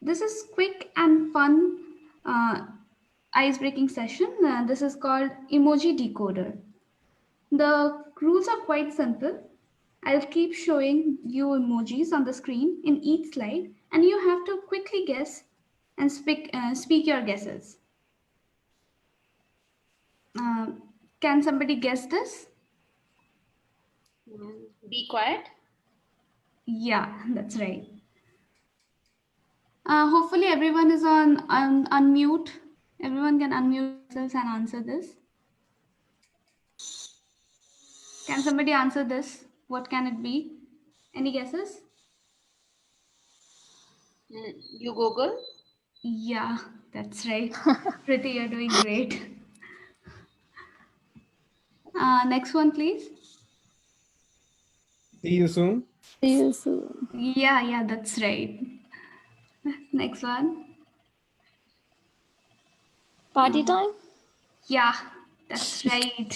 This is quick and fun ice-breaking session. This is called Emoji Decoder. The rules are quite simple. I'll keep showing you emojis on the screen in each slide, and you have to quickly guess and speak your guesses. Uh, can somebody guess this? Be quiet. Yeah, that's right. Hopefully, everyone is on unmute. Everyone can unmute themselves and answer this. Can somebody answer this? What can it be? Any guesses? You Google. Yeah, that's right. Pretty, you're doing great. Next one, please. See you soon. See you soon. Yeah, that's right. Next one. Party time? Yeah, that's right.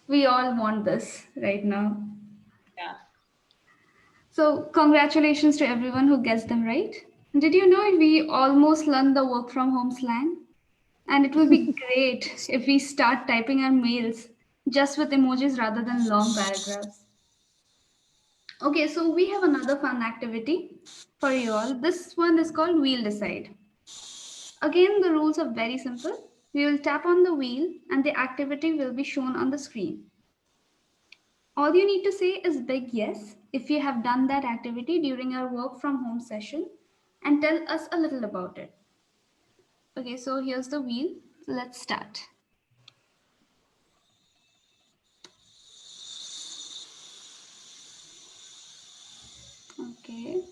We all want this right now. Yeah. So, congratulations to everyone who guessed them right. Did you know we almost learned the work from home slang? And it will be great if we start typing our mails just with emojis rather than long paragraphs. Okay, so we have another fun activity for you all. This one is called Wheel Decide. Again, the rules are very simple. We will tap on the wheel and the activity will be shown on the screen. All you need to say is big yes if you have done that activity during your work from home session and tell us a little about it. Okay, so here's the wheel. Let's start. Okay.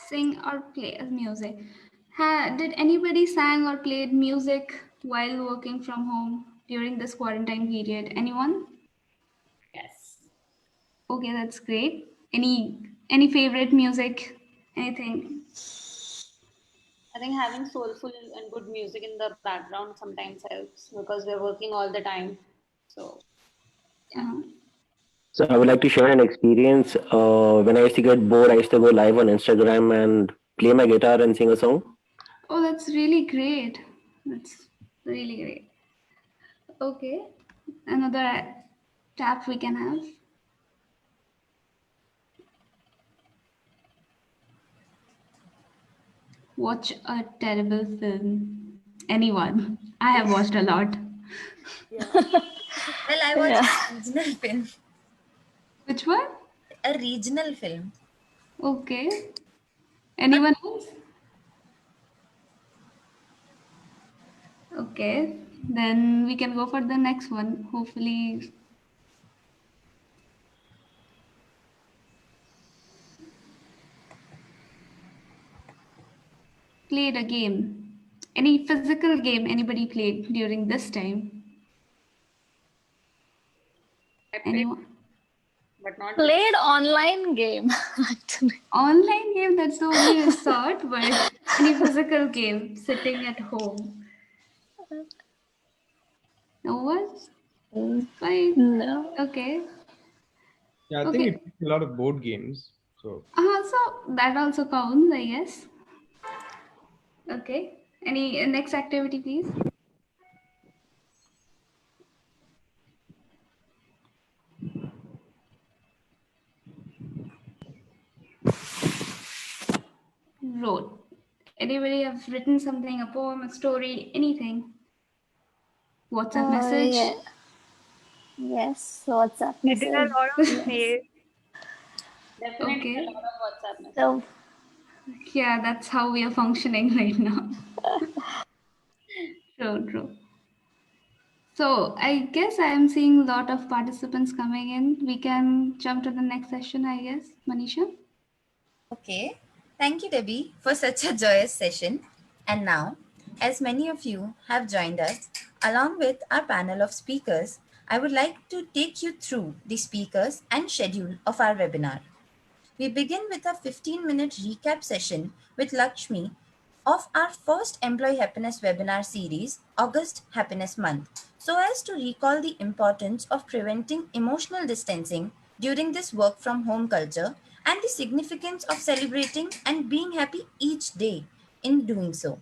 Sing or play music. Did anybody sang or played music while working from home during this quarantine period? Anyone? Yes. Okay, that's great. Any favorite music? Anything? I think having soulful and good music in the background sometimes helps because we're working all the time. So yeah. Uh-huh. So I would like to share an experience. When I used to get bored, I used to go live on Instagram and play my guitar and sing a song. Oh, that's really great. That's really great. Okay, another tap we can have. Watch a terrible film. Anyone? I have watched a lot. Yeah. Well, I watched a regional film. Which one? A regional film. Okay. Anyone else? Okay. Then we can go for the next one. Hopefully, played a game. Any physical game anybody played during this time? I played, Anyone? but not Played online game, actually. Online game, that's the only resort, but any physical game sitting at home. No one? Fine. No. Okay. Yeah, I think we Okay. play a lot of board games. So So that also counts, I guess. Okay. Any next activity, please? Wrote. Anybody have written something, a poem, a story, anything? WhatsApp message? Yeah. Yes, WhatsApp I did a message. lot of Yes. mail. definitely a Okay. lot of WhatsApp messages. So, Yeah, that's how we are functioning right now. True. So I guess I am seeing a lot of participants coming in. We can jump to the next session, I guess. Manisha? Okay. Thank you, Debbie, for such a joyous session. And now, as many of you have joined us, along with our panel of speakers, I would like to take you through the speakers and schedule of our webinar. We begin with a 15-minute recap session with Lakshmi, of our first Employee Happiness webinar series, August Happiness Month, so as to recall the importance of preventing emotional distancing during this work from home culture and the significance of celebrating and being happy each day in doing so.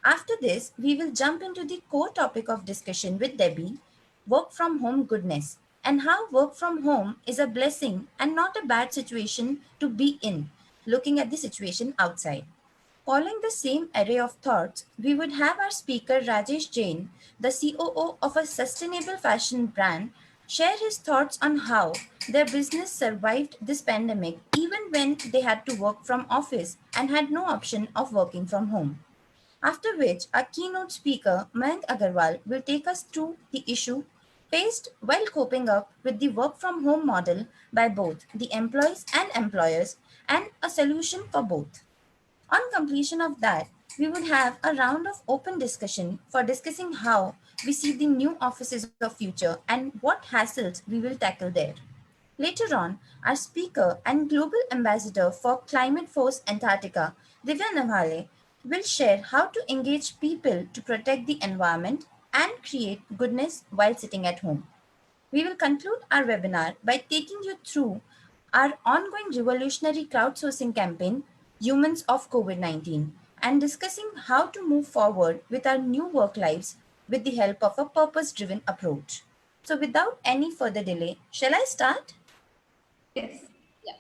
After this, we will jump into the core topic of discussion with Debbie, work from home goodness, and how work from home is a blessing and not a bad situation to be in, looking at the situation outside. Following the same array of thoughts, we would have our speaker Rajesh Jain, the COO of a sustainable fashion brand, share his thoughts on how their business survived this pandemic even when they had to work from office and had no option of working from home. After which, our keynote speaker, Mayank Agarwal, will take us through the issue faced while coping up with the work from home model by both the employees and employers and a solution for both. On completion of that, we would have a round of open discussion for discussing how we see the new offices of future and what hassles we will tackle there. Later on, our speaker and global ambassador for Climate Force Antarctica, Divya Navale, will share how to engage people to protect the environment and create goodness while sitting at home. We will conclude our webinar by taking you through our ongoing revolutionary crowdsourcing campaign, Humans of COVID 19, and discussing how to move forward with our new work lives with the help of a purpose driven approach. So, without any further delay, shall I start? Yes. Yeah.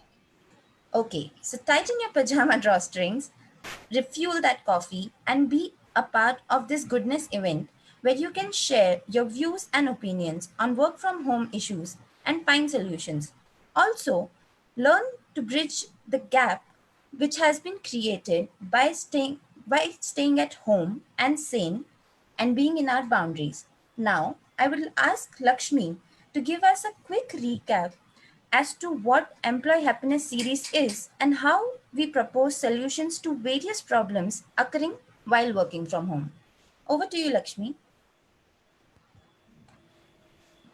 Okay, so tighten your pajama drawstrings, refuel that coffee, and be a part of this goodness event where you can share your views and opinions on work from home issues and find solutions. Also, learn to bridge the gap which has been created by staying at home and sane and being in our boundaries. Now, I will ask Lakshmi to give us a quick recap as to what Employee Happiness Series is and how we propose solutions to various problems occurring while working from home. Over to you, Lakshmi.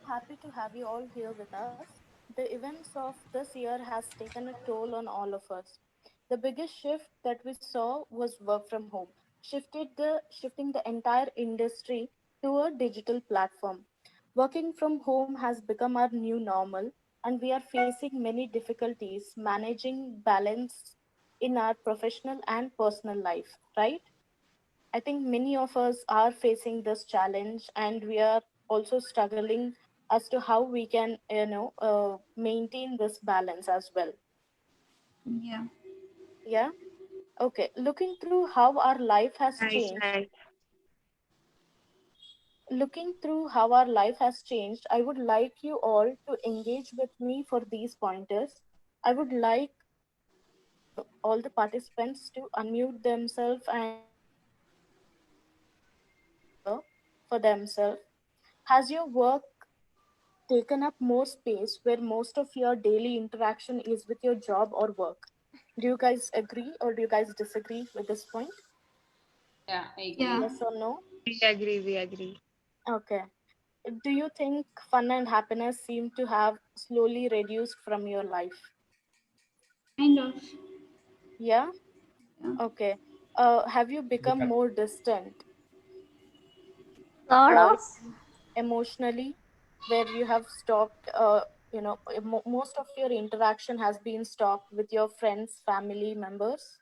Happy to have you all here with us. The events of this year has taken a toll on all of us. The biggest shift that we saw was work from home, shifting the entire industry to a digital platform. Working from home has become our new normal, and we are facing many difficulties managing balance in our professional and personal life, right? I think many of us are facing this challenge, and we are also struggling as to how we can, maintain this balance as well. Yeah. Yeah. Okay. Looking through how our life has Right, changed, right. looking through how our life has changed, I would like you all to engage with me for these pointers. I would like all the participants to unmute themselves and answer for themselves. Has your work taken up more space where most of your daily interaction is with your job or work? Do you guys agree or do you guys disagree with this point? Yeah, I Yeah. agree. Yes or no? We agree, we agree. Okay. Do you think fun and happiness seem to have slowly reduced from your life? Kind of. Yeah? Yeah. Okay. Have you become Yeah. more distant Sort uh, of. emotionally, where you have stopped, most of your interaction has been stopped with your friends, family members?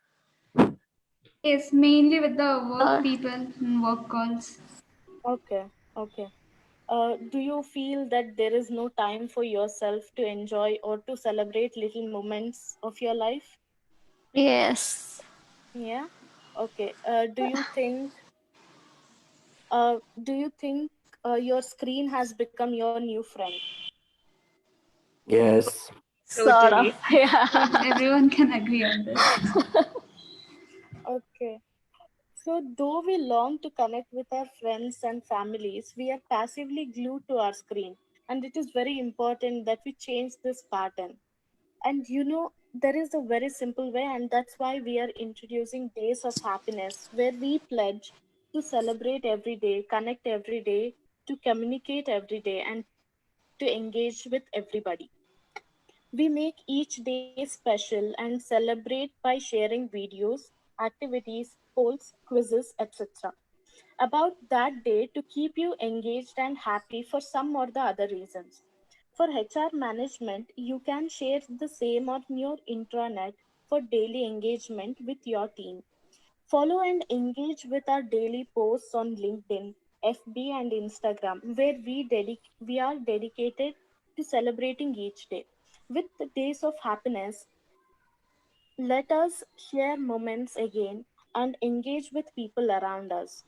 Yes, mainly with the work Uh, people and work calls. Okay. Okay. Do you feel that there is no time for yourself to enjoy or to celebrate little moments of your life? yes. Yeah. Okay. Do you think your screen has become your new friend? Yes. Sort of. Yes. Yeah. Everyone can agree on this. Okay. So, though we long to connect with our friends and families, we are passively glued to our screen. And it is very important that we change this pattern. And there is a very simple way, and that's why we are introducing Days of Happiness, where we pledge to celebrate every day, connect every day, to communicate every day, and to engage with everybody. We make each day special and celebrate by sharing videos, activities, polls, quizzes, etc. about that day to keep you engaged and happy for some or the other reasons. For HR management, you can share the same on your intranet for daily engagement with your team. Follow and engage with our daily posts on LinkedIn, FB, and Instagram, where we are dedicated to celebrating each day. With the days of happiness, let us share moments again and engage with people around us.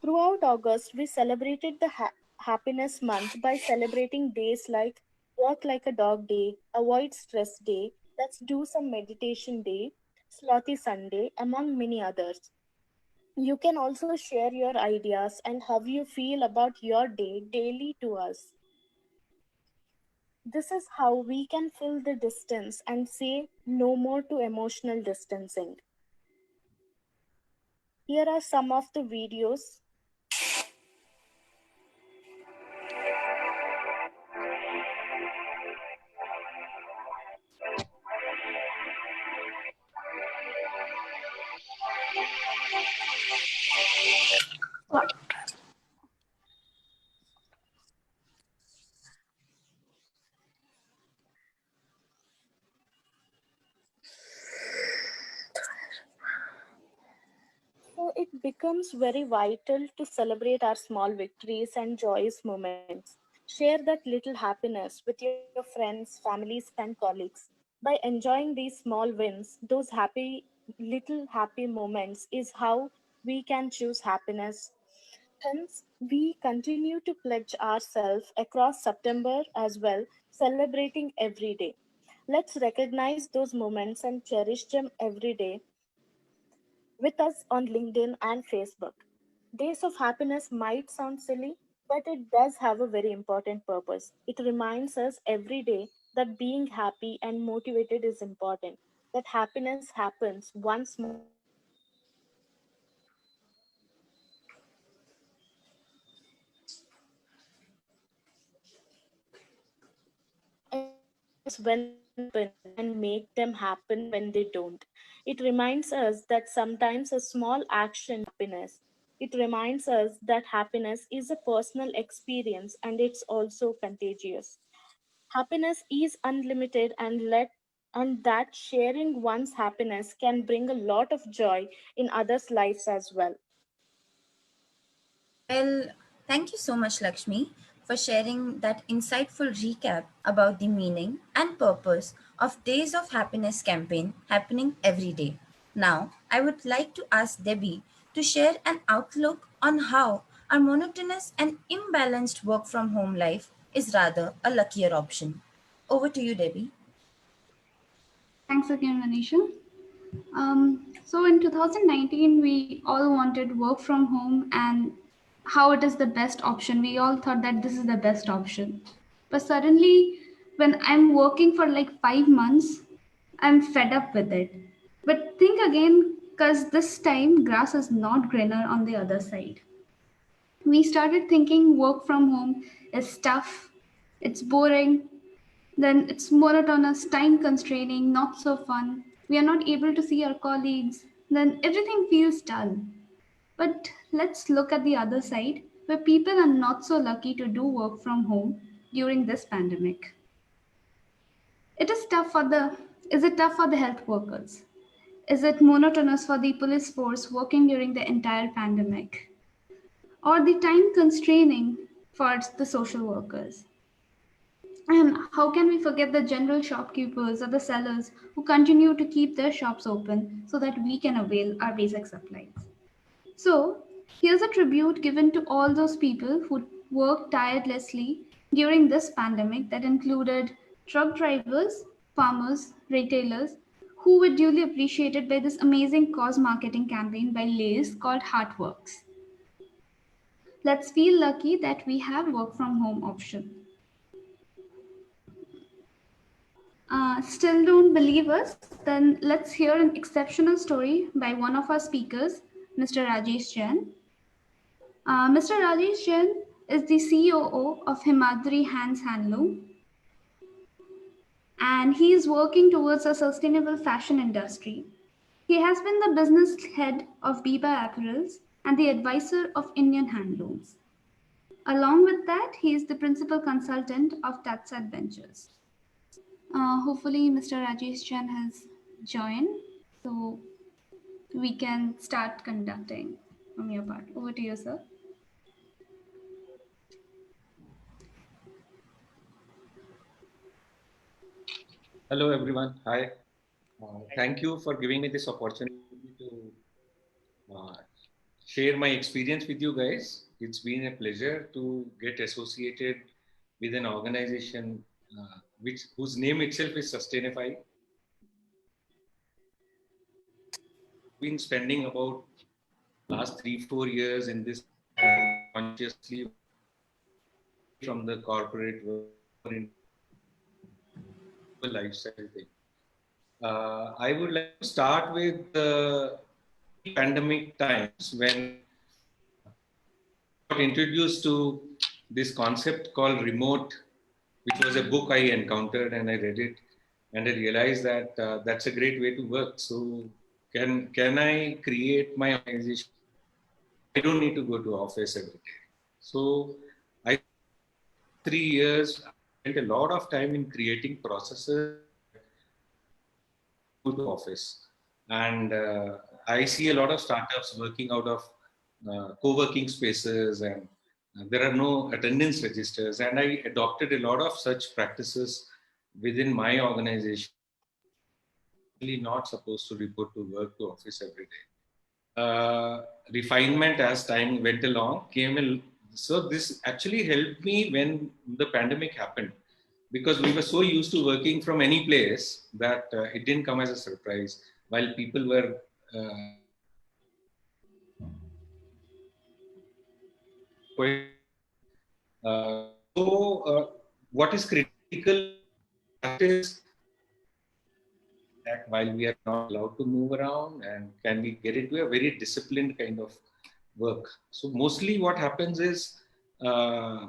Throughout August, we celebrated the Happiness Month by celebrating days like Walk Like a Dog Day, Avoid Stress Day, Let's Do Some Meditation Day, Slothy Sunday, among many others. You can also share your ideas and how you feel about your day daily to us. This is how we can fill the distance and say no more to emotional distancing. Here are some of the videos. So it becomes very vital to celebrate our small victories and joyous moments. Share that little happiness with your friends, families, and colleagues. By enjoying these small wins, those little happy moments is how we can choose happiness. Hence, we continue to pledge ourselves across September as well, celebrating every day. Let's recognize those moments and cherish them every day with us on LinkedIn and Facebook. Days of happiness might sound silly, but it does have a very important purpose. It reminds us every day that being happy and motivated is important, that happiness happens one small step at a time. It reminds us when things happen and make them happen when they don't. It reminds us that sometimes a small action happiness. It reminds us that happiness is a personal experience and it's also contagious. Happiness is unlimited and that sharing one's happiness can bring a lot of joy in others' lives as well. Well, thank you so much, Lakshmi, for sharing that insightful recap about the meaning and purpose of Days of Happiness campaign happening every day. Now, I would like to ask Debbie to share an outlook on how our monotonous and imbalanced work from home life is rather a luckier option. Over to you, Debbie. Thanks again, Manisha. So in 2019, we all wanted work from home and how it is the best option. We all thought that this is the best option. But suddenly, when I'm working for like 5 months, I'm fed up with it. But think again, because this time grass is not greener on the other side. We started thinking work from home is tough, it's boring, then it's monotonous, time constraining, not so fun. We are not able to see our colleagues, then everything feels dull. But let's look at the other side where people are not so lucky to do work from home during this pandemic. It is tough for the is it tough for the health workers? Is it monotonous for the police force working during the entire pandemic? Or the time constraining for the social workers? And how can we forget the general shopkeepers or the sellers who continue to keep their shops open so that we can avail our basic supplies? So, here's a tribute given to all those people who worked tirelessly during this pandemic that included truck drivers, farmers, retailers, who were duly appreciated by this amazing cause marketing campaign by Lay's called Heartworks. Let's feel lucky that we have work from home option. Still don't believe us? Then let's hear an exceptional story by one of our speakers, Mr. Rajesh Jain. Mr. Rajesh Jain is the COO of Himadri Hands Handloom, and he is working towards a sustainable fashion industry. He has been the business head of Biba Apparels and the advisor of Indian Handlooms. Along with that, he is the principal consultant of Tatsat Ventures. Hopefully, Mr. Rajesh Chan has joined, so we can start conducting from your part. Over to you, sir. Hello, everyone. Hi. Thank you for giving me this opportunity to uh, share my experience with you guys. It's been a pleasure to get associated with an organization whose name itself is Sustainify. Been spending about last 3-4 years in this and consciously from the corporate world into the lifestyle thing. I would like to start with the pandemic times when I got introduced to this concept called remote, which was a book I encountered and I read it, and I realized that that's a great way to work. So can I create my organization? I don't need to go to office every day. So I 3 years spent a lot of time in creating processes to the office, and I see a lot of startups working out of co-working spaces, and there are no attendance registers, and I adopted a lot of such practices within my organization. Really not supposed to report to work to office every day. Refinement as time went along came in. So this actually helped me when the pandemic happened, because we were so used to working from any place that it didn't come as a surprise. While people were quite, what is critical is that while we are not allowed to move around, and can we get into a very disciplined kind of work. So mostly what happens is, uh,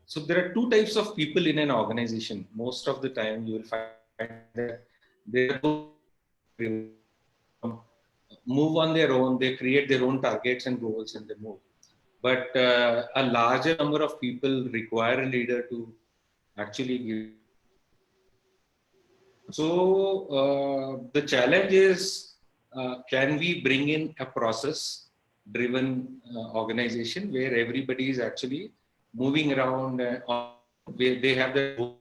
so there are two types of people in an organization. Most of the time you will find that they move on their own, they create their own targets and goals and they move. But a larger number of people require a leader to actually give. So the challenge is, can we bring in a process-driven organization where everybody is actually moving around, where they have their own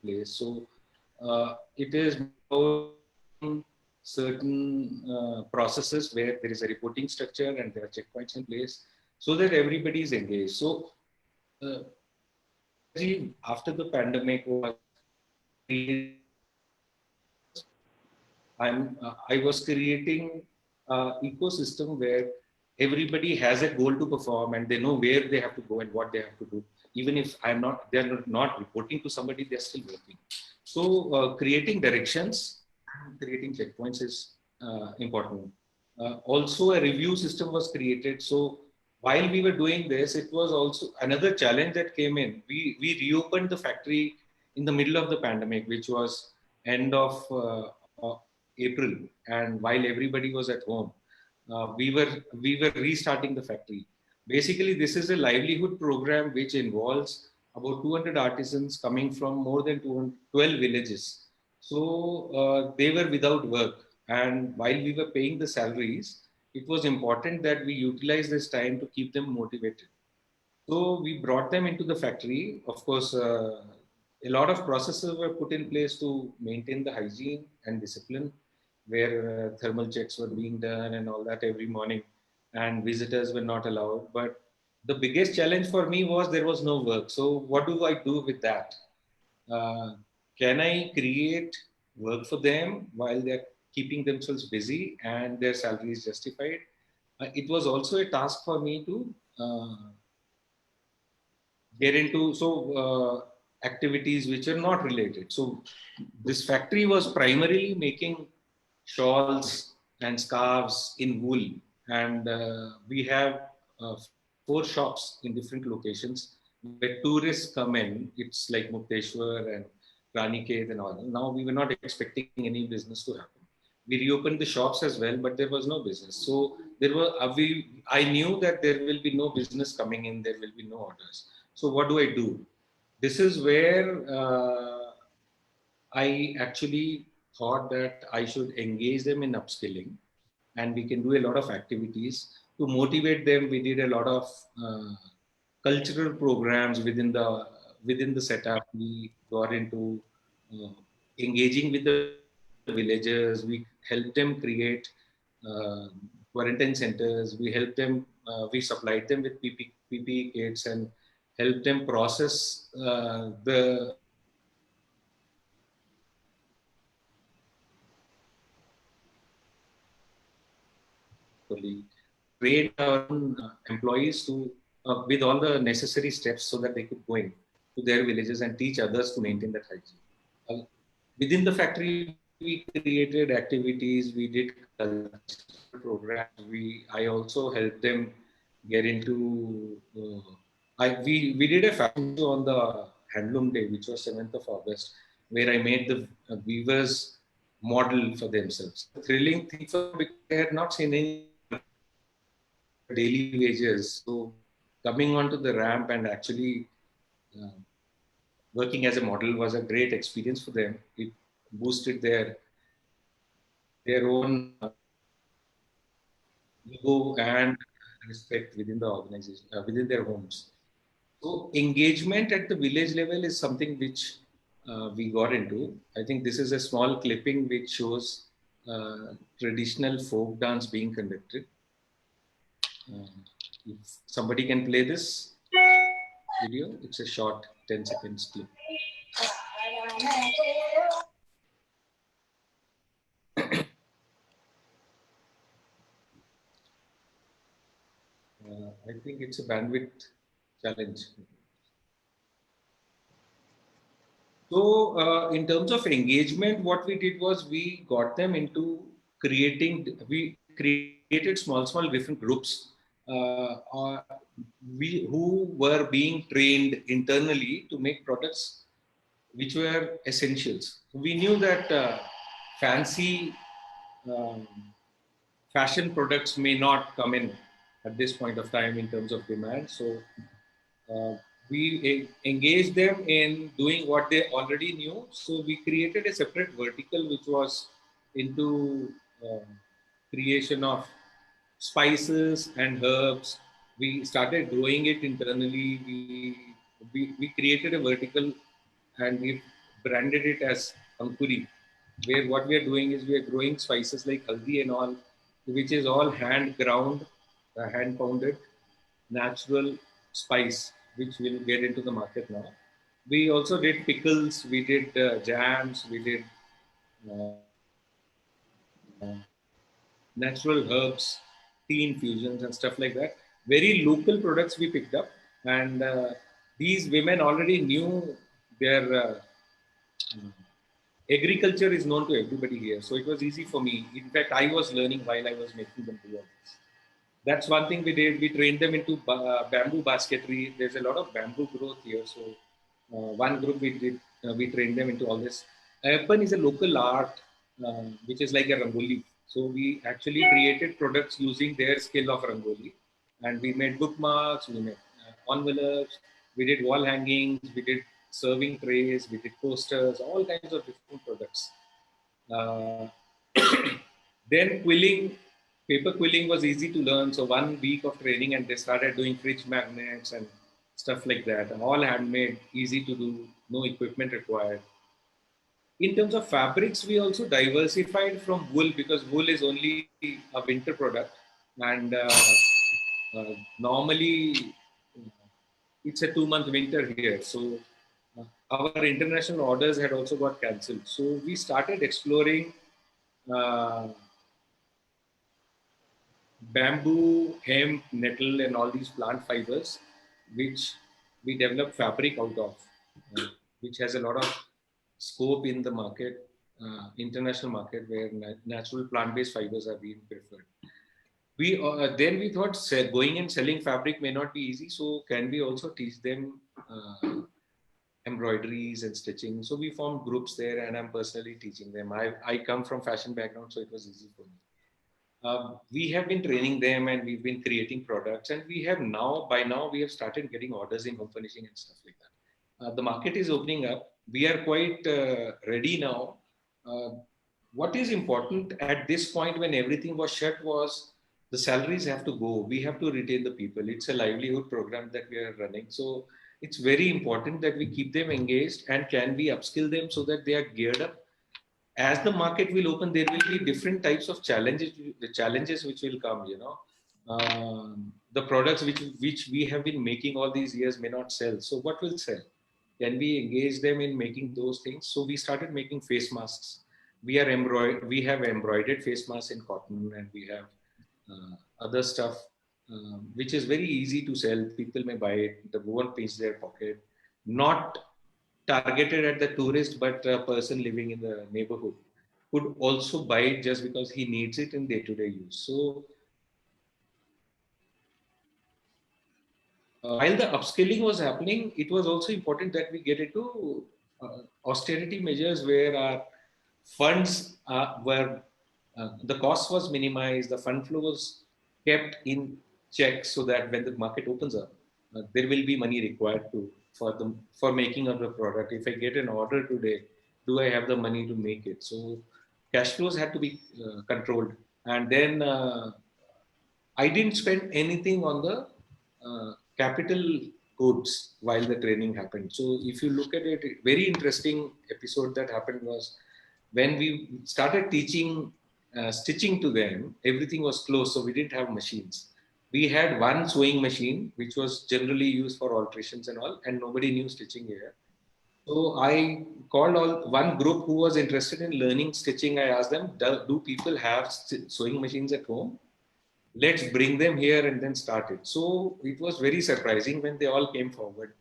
place. So it is certain processes where there is a reporting structure and there are checkpoints in place, so that everybody is engaged. So uh, after the pandemic was I was creating an ecosystem where everybody has a goal to perform and they know where they have to go and what they have to do. Even if they're not reporting to somebody, they're still working. So creating directions, creating checkpoints is important. Also, a review system was created. So while we were doing this, it was also another challenge that came in. We reopened the factory in the middle of the pandemic, which was end of April, and while everybody was at home, we were restarting the factory. Basically, this is a livelihood program which involves about 200 artisans coming from more than 12 villages. So they were without work, and while we were paying the salaries, it was important that we utilize this time to keep them motivated. So we brought them into the factory. Of course, a lot of processes were put in place to maintain the hygiene and discipline, where thermal checks were being done and all that every morning, and visitors were not allowed. But the biggest challenge for me was there was no work. So what do I do with that? Uh, can I create work for them while they're keeping themselves busy and their salary is justified? It was also a task for me to get into activities which are not related. So this factory was primarily making shawls and scarves in wool, and we have 4 shops in different locations where tourists come in. It's like Mukteshwar and Raniket and all. Now we were not expecting any business to happen. We reopened the shops as well, but there was no business. So there were I knew that there will be no business coming in. There will be no orders. So what do I do? This is where I actually thought that I should engage them in upskilling, and we can do a lot of activities to motivate them. We did a lot of cultural programs within the setup. We got into uh, engaging with the villagers. We helped them create uh, quarantine centers. We helped them. We supplied them with PPE kits and helped them process the train our own employees to with all the necessary steps so that they could go in to their villages and teach others to maintain that hygiene. Within the factory, we created activities, we did cultural programs. I also helped them get into. We did a fashion show on the Handloom Day, which was 7th of August, where I made the weavers model for themselves. The thrilling thing for because they had not seen any daily wages. So coming onto the ramp and actually uh, working as a model was a great experience for them. It boosted their own ego and respect within the organization, within their homes. So engagement at the village level is something which we got into. I think this is a small clipping which shows traditional folk dance being conducted. If somebody can play this video, it's a short 10 seconds clip. I think it's a bandwidth challenge. So in terms of engagement, what we did was we got them into we created small different groups who were being trained internally to make products which were essentials. We knew that fancy fashion products may not come in at this point of time in terms of demand. So we engaged them in doing what they already knew. So we created a separate vertical which was into creation of spices and herbs. We started growing it internally. We created a vertical and we branded it as Ankuri, where what we are doing is we are growing spices like haldi and all, which is all hand ground, hand pounded, natural spice, which will get into the market now. We also did pickles, we did jams, we did natural herbs, tea infusions, and stuff like that. Very local products we picked up, and these women already knew their agriculture is known to everybody here, so it was easy for me. In fact, I was learning while I was making them do all this. That's one thing we did. We trained them into bamboo basketry. There's a lot of bamboo growth here, so one group we trained them into all this. Ayappan is a local art, which is like a rangoli. So we actually created products using their skill of rangoli, and we made bookmarks, we made envelopes, we did wall hangings, we did serving trays, we did posters, all kinds of different products. Then quilling, paper quilling was easy to learn. So 1 week of training and they started doing fridge magnets and stuff like that. And all handmade, easy to do, no equipment required. In terms of fabrics, we also diversified from wool because wool is only a winter product. And normally it's a 2-month winter here. So our international orders had also got cancelled. So we started exploring bamboo, hemp, nettle, and all these plant fibers, which we develop fabric out of, which has a lot of scope in the market, international market, where natural plant-based fibers are being preferred. Then we thought going and selling fabric may not be easy, so can we also teach them embroideries and stitching. So we formed groups there, and I'm personally teaching them. I come from fashion background, so it was easy for me. We have been training them, and we've been creating products, and we have by now we have started getting orders in home furnishing and stuff like that. The market is opening up. We are quite ready now. Uh, what is important at this point when everything was shut was the salaries have to go. We have to retain the people. It's a livelihood program that we are running. So it's very important that we keep them engaged, and can we upskill them so that they are geared up. As the market will open, there will be different types of challenges, the challenges which will come, the products which we have been making all these years may not sell. So what will sell? Can we engage them in making those things? So we started making face masks. We have embroidered face masks in cotton, and we have other stuff which is very easy to sell. People may buy it. The won't pinch their pocket. Not targeted at the tourist, but a person living in the neighborhood could also buy it just because he needs it in day-to-day use. So while the upskilling was happening, it was also important that we get into austerity measures where our funds were, the cost was minimized, the fund flow was kept in check, so that when the market opens up, there will be money required for making of the product. If I get an order today, do I have the money to make it? So cash flows had to be controlled. And then I didn't spend anything on the capital goods while the training happened. So if you look at it, very interesting episode that happened was when we started teaching stitching to them, everything was closed, so we didn't have machines. We had one sewing machine, which was generally used for alterations and all, and nobody knew stitching here. So I called one group who was interested in learning stitching. I asked them, do people have sewing machines at home? Let's bring them here and then start it. So it was very surprising when they all came forward.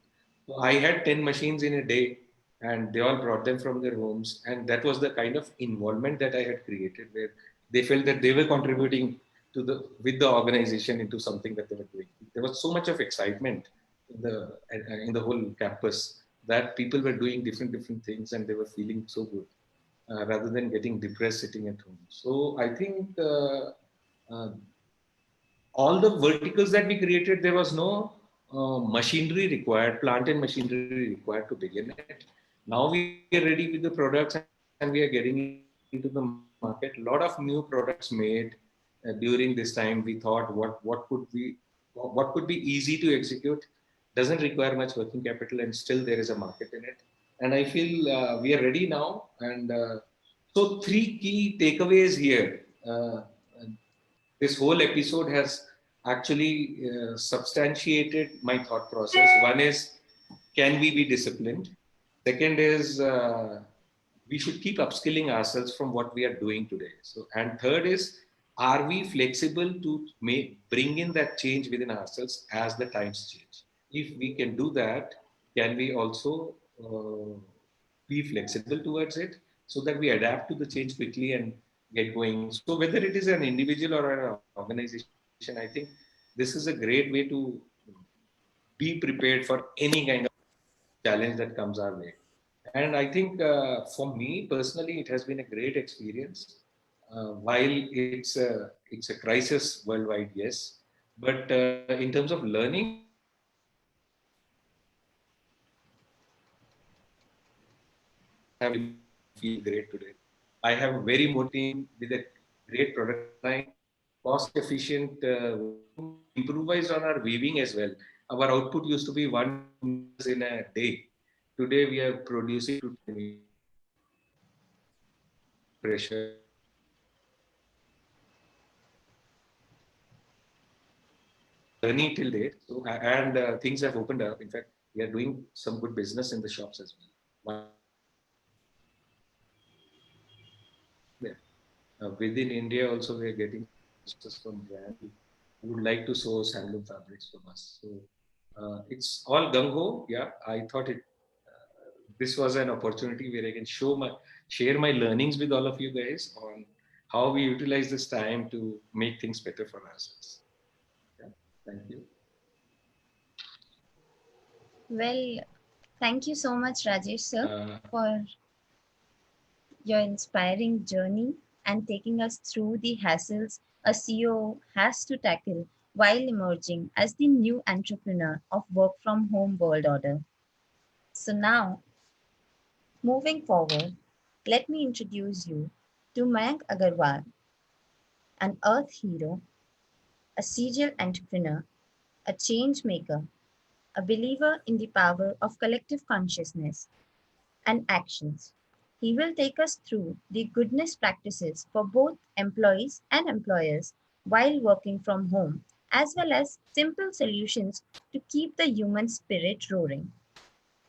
So I had 10 machines in a day, and they all brought them from their homes. And that was the kind of involvement that I had created, where they felt that they were contributing with the organization into something that they were doing. There was so much of excitement in the whole campus that people were doing different things, and they were feeling so good rather than getting depressed sitting at home. So I think all the verticals that we created, there was no machinery required, plant and machinery required to begin it. Now we are ready with the products, and we are getting into the market. A lot of new products made during this time. We thought what could be easy to execute, doesn't require much working capital, and still there is a market in it. And I feel we are ready now. And so 3 key takeaways here. This whole episode has actually substantiated my thought process. One is, can we be disciplined? Second is, we should keep upskilling ourselves from what we are doing today. So, and third is, are we flexible to bring in that change within ourselves as the times change? If we can do that, can we also be flexible towards it so that we adapt to the change quickly and get going? So whether it is an individual or an organization, I think this is a great way to be prepared for any kind of challenge that comes our way. And I think for me personally, it has been a great experience. While it's a crisis worldwide, yes, but in terms of learning, I feel great today. I have a very motivated team with a great product line, cost efficient, improvised on our weaving as well. Our output used to be 1 in a day. Today we are producing to pressure. Journey till date. So, and things have opened up. In fact, we are doing some good business in the shops as well. Within India also, we are getting from brands who would like to source handloom fabrics from us. So it's all gung-ho. Yeah, I thought this was an opportunity where I can share my learnings with all of you guys on how we utilize this time to make things better for ourselves. Yeah, thank you. Well, Thank you so much, Rajesh sir, Uh, for your inspiring journey and taking us through the hassles a CEO has to tackle while emerging as the new entrepreneur of work from home world order. So now, moving forward, let me introduce you to Mayank Agarwal, an earth hero, a serial entrepreneur, a change maker, a believer in the power of collective consciousness and actions. He will take us through the goodness practices for both employees and employers while working from home, as well as simple solutions to keep the human spirit roaring.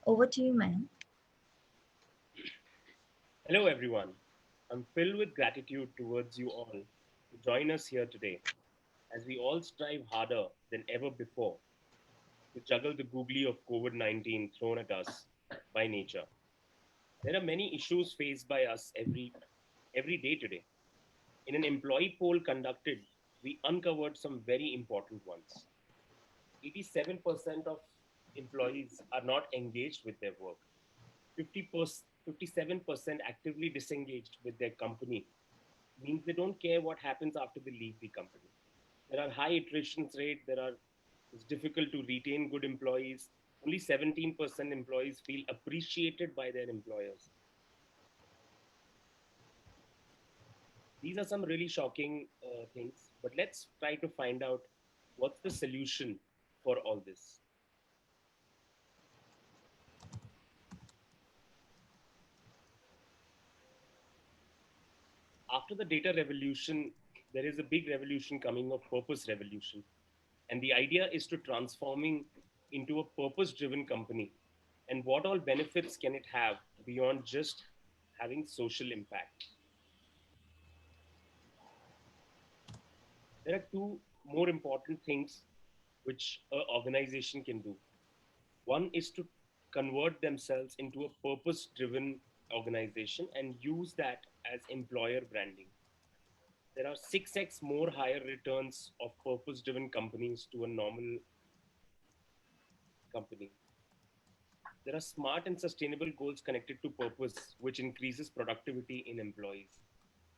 Over to you, ma'am. Hello, everyone. I'm filled with gratitude towards you all to join us here today as we all strive harder than ever before to juggle the googly of COVID 19 thrown at us by nature. There are many issues faced by us every day today. In an employee poll conducted, we uncovered some very important ones. 87% of employees are not engaged with their work. 57% actively disengaged with their company means they don't care what happens after they leave the company. There are high attrition rate. It's difficult to retain good employees. Only 17% employees feel appreciated by their employers. These are some really shocking things, but let's try to find out what's the solution for all this. After the data revolution, there is a big revolution coming of purpose revolution. And the idea is to transforming into a purpose driven company. And what all benefits can it have beyond just having social impact? There are two more important things which an organization can do. One is to convert themselves into a purpose driven organization and use that as employer branding. There are 6x more higher returns of purpose driven companies to a normal company. There are smart and sustainable goals connected to purpose, which increases productivity in employees.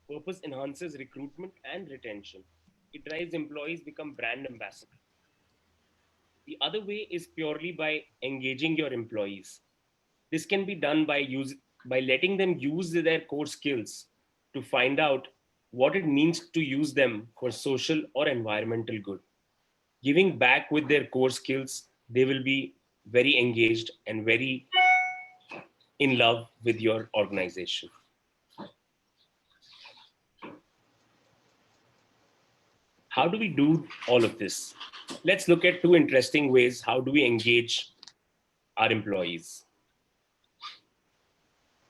Purpose enhances recruitment and retention. It drives employees become brand ambassadors. The other way is purely by engaging your employees. This can be done by letting them use their core skills to find out what it means to use them for social or environmental good. Giving back with their core skills, they will be very engaged and very in love with your organization. How do we do all of this? Let's look at two interesting ways. How do we engage our employees?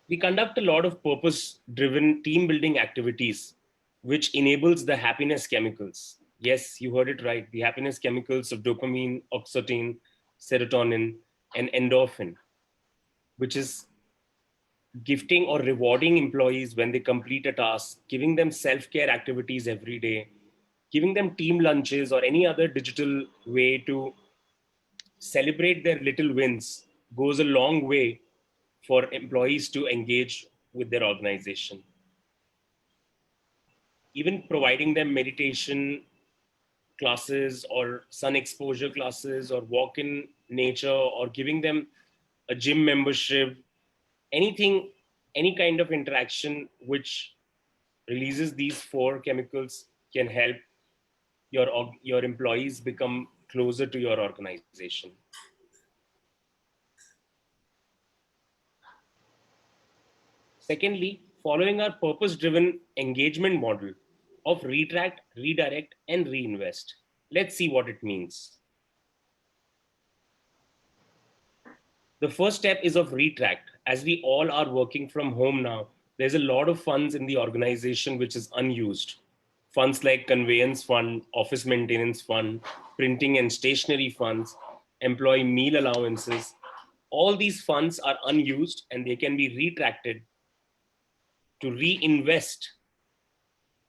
We conduct a lot of purpose driven team building activities, which enables the happiness chemicals. Yes, you heard it right. The happiness chemicals of dopamine, oxytocin, serotonin, and endorphin, which is gifting or rewarding employees when they complete a task, giving them self-care activities every day, giving them team lunches or any other digital way to celebrate their little wins goes a long way for employees to engage with their organization. Even providing them meditation classes or sun exposure classes or walk in nature or giving them a gym membership, anything, any kind of interaction which releases these four chemicals can help your employees become closer to your organization. Secondly, following our purpose-driven engagement model of retract, redirect, and reinvest. Let's see what it means. The first step is of retract. As we all are working from home now, there's a lot of funds in the organization which is unused. Funds like conveyance fund, office maintenance fund, printing and stationery funds, employee meal allowances. All these funds are unused and they can be retracted to reinvest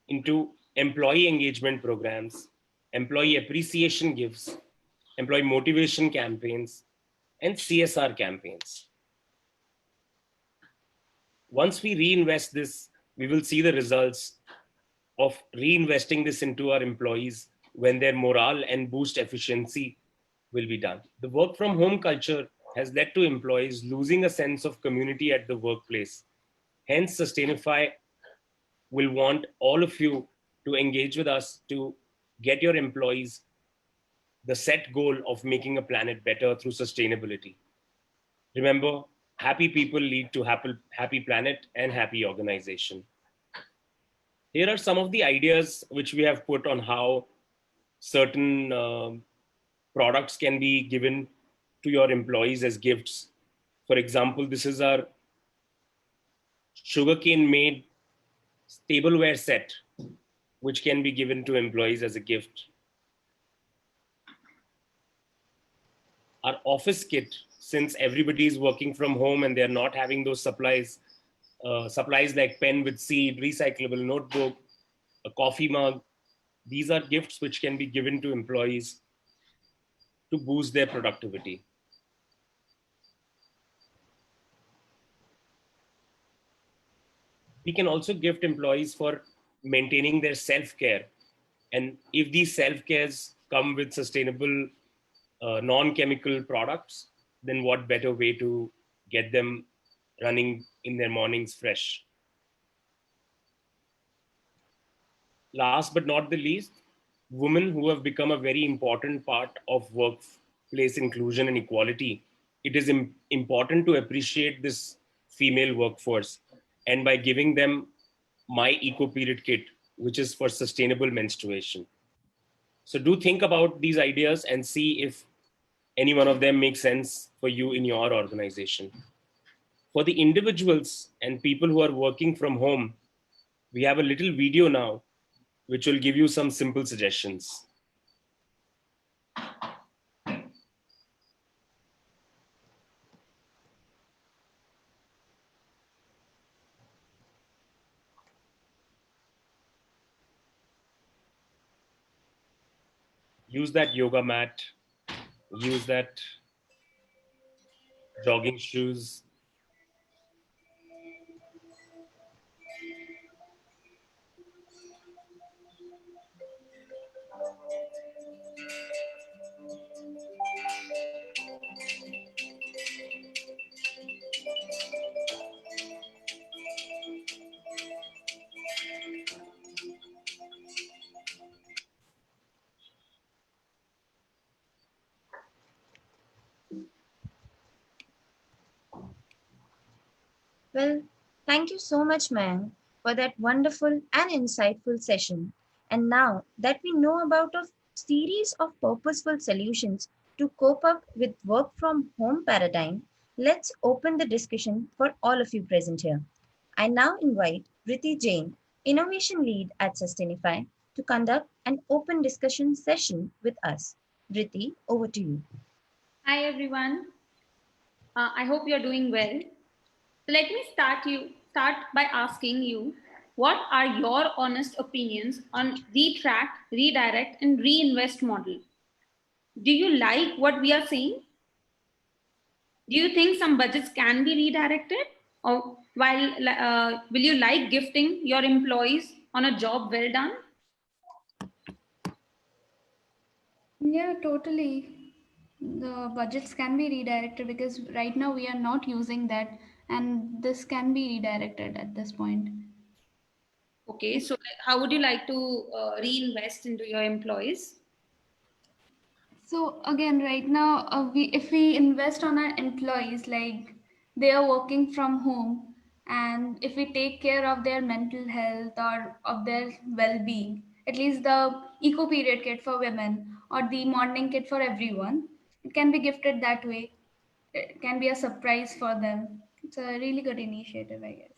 into employee engagement programs, employee appreciation gifts, employee motivation campaigns, and CSR campaigns. Once we reinvest this, we will see the results of reinvesting this into our employees when their morale and boost efficiency will be done. The work from home culture has led to employees losing a sense of community at the workplace. Hence, Sustainify will want all of you to engage with us to get your employees the set goal of making a planet better through sustainability. Remember, happy people lead to happy planet and happy organization. Here are some of the ideas which we have put on how certain products can be given to your employees as gifts. For example, this is our sugarcane made tableware set, which can be given to employees as a gift. Our office kit, since everybody is working from home and they're not having those supplies, supplies like pen with seed, recyclable notebook, a coffee mug, these are gifts which can be given to employees to boost their productivity. We can also gift employees for maintaining their self-care. And if these self-cares come with sustainable non-chemical products, then what better way to get them running in their mornings fresh? Last but not the least, women who have become a very important part of workplace inclusion and equality. It is important to appreciate this female workforce, and by giving them my eco period kit, which is for sustainable menstruation. So do think about these ideas and see if any one of them makes sense for you in your organization. For the individuals and people who are working from home, we have a little video now which will give you some simple suggestions. Use that yoga mat, use that jogging shoes. Well, thank you so much, Mayank, for that wonderful and insightful session. And now that we know about a series of purposeful solutions to cope up with work from home paradigm, let's open the discussion for all of you present here. I now invite Riti Jain, Innovation Lead at Sustainify, to conduct an open discussion session with us. Riti, over to you. Hi everyone. I hope you're doing well. So let me start by asking you, what are your honest opinions on retract, redirect, and reinvest model? Do you like what we are saying? Do you think some budgets can be redirected, or will you like gifting your employees on a job well done? Yeah, totally. The budgets can be redirected because right now we are not using that, and this can be redirected at this point. Okay, so how would you like to reinvest into your employees? So again, right now, if we invest on our employees, like they are working from home, and if we take care of their mental health or of their well-being, at least the eco period kit for women or the morning kit for everyone, it can be gifted that way. It can be a surprise for them. It's a really good initiative, I guess.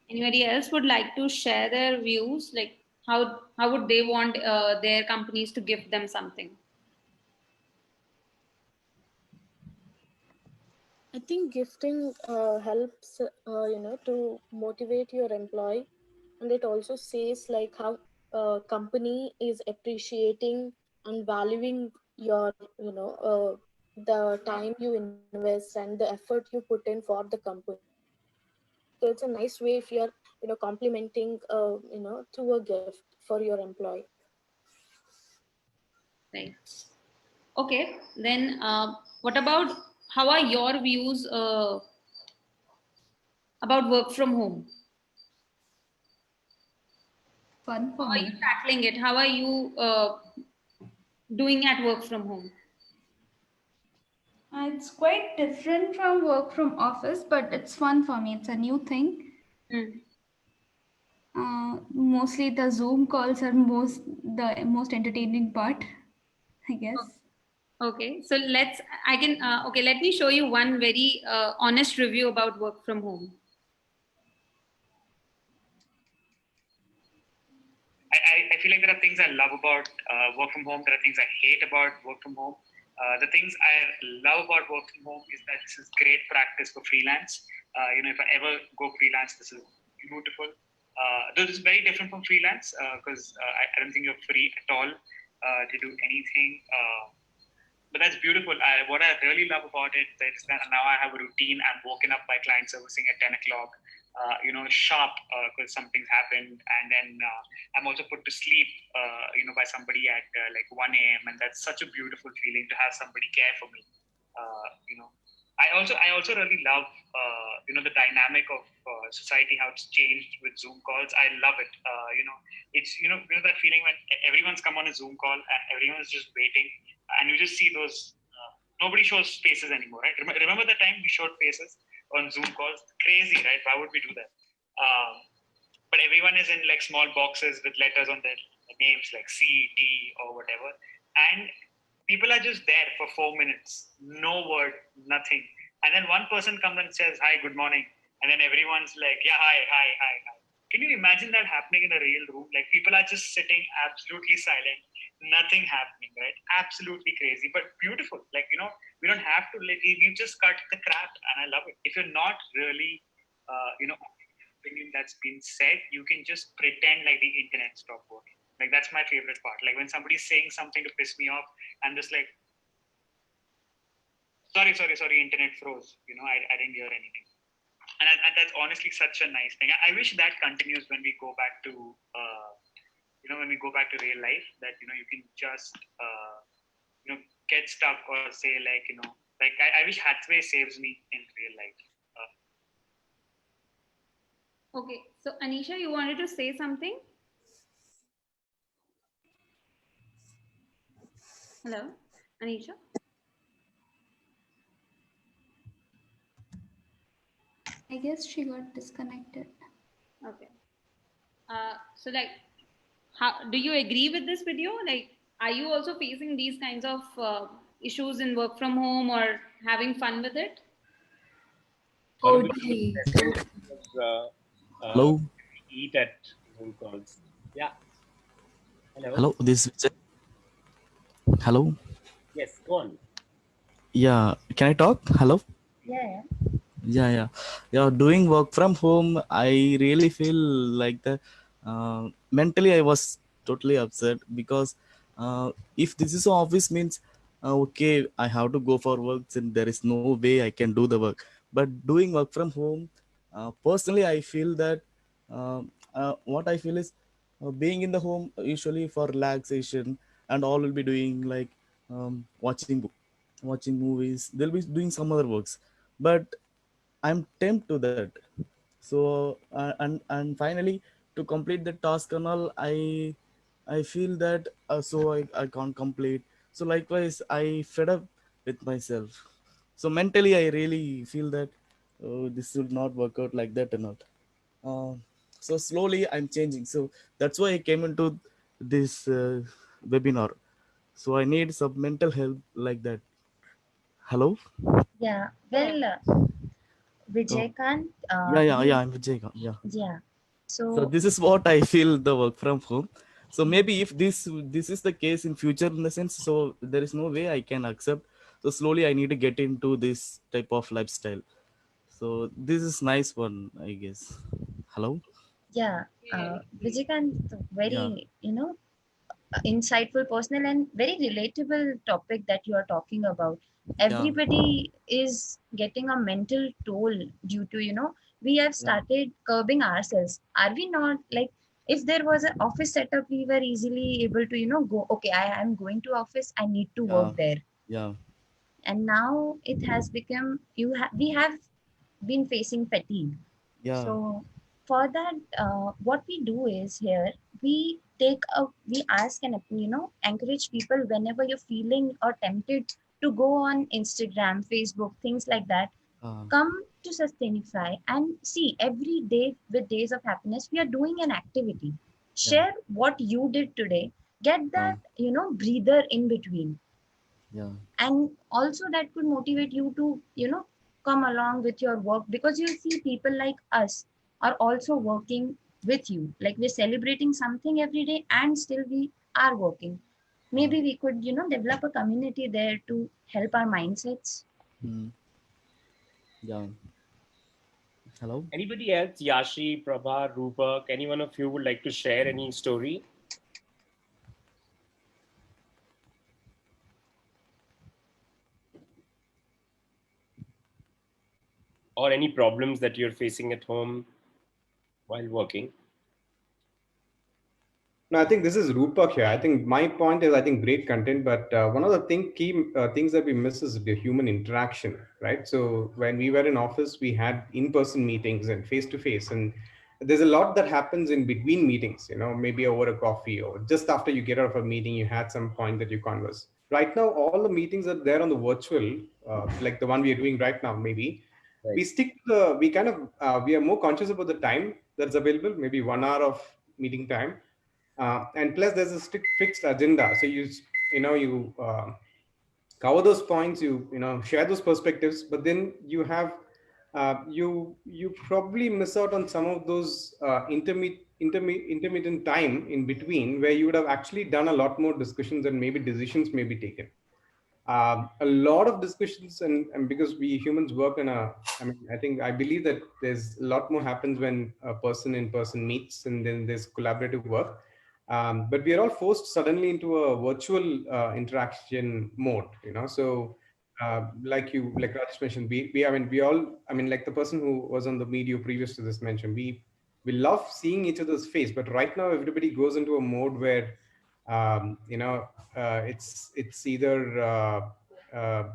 Anybody else would like to share their views, like how would they want their companies to give them something? I think gifting helps, to motivate your employee, and it also says like how company is appreciating and valuing your, the time you invest and the effort you put in for the company. So it's a nice way if you're, complimenting, through a gift for your employee. Right. Okay. Then, what about how are your views about work from home? Fun How for are you me. tackling it? How are you doing at work from home? It's quite different from work from office, but it's fun for me. It's a new thing. Mm. Mostly the Zoom calls are the most entertaining part, I guess. Okay, so okay, let me show you one very honest review about work from home. I feel like there are things I love about work from home. There are things I hate about work from home. The things I love about work from home is that this is great practice for freelance. If I ever go freelance, this is beautiful. This is very different from freelance because I don't think you're free at all to do anything. But that's beautiful. What I really love about it is that now I have a routine. I'm woken up by client servicing at 10 o'clock, sharp because something's happened. And then I'm also put to sleep, by somebody at like 1 a.m. And that's such a beautiful feeling to have somebody care for me. I also really love, the dynamic of society, how it's changed with Zoom calls. I love it. It's, that feeling when everyone's come on a Zoom call and everyone's just waiting and you just see those, nobody shows faces anymore, right? Remember the time we showed faces on Zoom calls? Crazy, right? Why would we do that? But everyone is in like small boxes with letters on their names like C, D, or whatever. And people are just there for 4 minutes, no word, nothing. And then one person comes and says, hi, good morning. And then everyone's like, yeah, hi, hi, hi, hi. Can you imagine that happening in a real room? Like people are just sitting absolutely silent, nothing happening, right? Absolutely crazy, but beautiful. Like, we don't have to, like, we just cut the crap and I love it. If you're not really, opinion that's been said, you can just pretend like the internet stopped working. Like that's my favorite part. Like when somebody's saying something to piss me off, I'm just like, sorry, internet froze. I didn't hear anything. And that's honestly such a nice thing. I wish that continues when we go back to, when we go back to real life. That you can just, get stuck or say like, like I wish Hathaway saves me in real life. Okay, so Anisha, you wanted to say something? Hello, Anisha? I guess she got disconnected. Okay. So like, how do you agree with this video? Like, are you also facing these kinds of issues in work from home or having fun with it? Totally. Hello. Eat at Zoom calls. Yeah. Hello. Hello, this is Vijay. Hello. Yes, go on. Yeah, can I talk? Hello. Yeah. Yeah. Doing work from home, I really feel like the mentally I was totally upset because if this is office means okay, I have to go for work and there is no way I can do the work. But doing work from home, personally, I feel that what I feel is being in the home usually for relaxation and all will be doing like watching movies. They'll be doing some other works, but I'm tempted to that. So and finally to complete the task and all, I feel that I can't complete. So likewise, I fed up with myself. So mentally, I really feel that this should not work out like that or not. So slowly, I'm changing. So that's why I came into this webinar. So I need some mental help like that. Hello. Yeah. Well, Oh, Vijayakant, yeah. I'm Vijay. Yeah. yeah. So So this is what I feel the work from home. So maybe if this is the case in future in the sense, so there is no way I can accept. So slowly I need to get into this type of lifestyle. So this is nice one, I guess. Hello. yeah, Vijayakant, Yeah. very, insightful, personal, and very relatable topic that you are talking about. Yeah. Everybody is getting a mental toll due to, we have started curbing ourselves. Are we not? Like, if there was an office setup, we were easily able to, go, okay, I am going to office, I need to work there. Yeah. And now it has become, we have been facing fatigue. Yeah. So for that, what we do is here, we ask and, encourage people whenever you're feeling or tempted to go on Instagram, Facebook, things like that. Come to Sustainify and see every day with Days of Happiness, we are doing an activity. Share what you did today. Get that, breather in between. Yeah. And also that could motivate you to, come along with your work, because you see people like us are also working with you. Like, we're celebrating something every day and still we are working. Maybe we could, develop a community there to help our mindsets. Yeah. Hello? Anybody else? Yashi, Prabha, Rupak, any one of you would like to share any story? Or any problems that you're facing at home while working? No, I think this is Rupak here. I think my point is, I think great content, but one of the key things that we miss is the human interaction, right? So when we were in office, we had in-person meetings and face-to-face, and there's a lot that happens in between meetings, maybe over a coffee or just after you get out of a meeting, you had some point that you converse. Right now, all the meetings are there on the virtual, like the one we are doing right now, maybe. Right. We stick to we are more conscious about the time that's available, maybe 1 hour of meeting time. And plus there's a strict fixed agenda. So you cover those points, you share those perspectives, but then you have, you probably miss out on some of those intermittent time in between, where you would have actually done a lot more discussions and maybe decisions may be taken. A lot of discussions, and because we humans work in I believe that there's a lot more happens when a person in person meets, and then there's collaborative work. But we are all forced suddenly into a virtual interaction mode, so like Rajesh mentioned, we all, like the person who was on the video previous to this mentioned, we love seeing each other's face, but right now everybody goes into a mode where it's either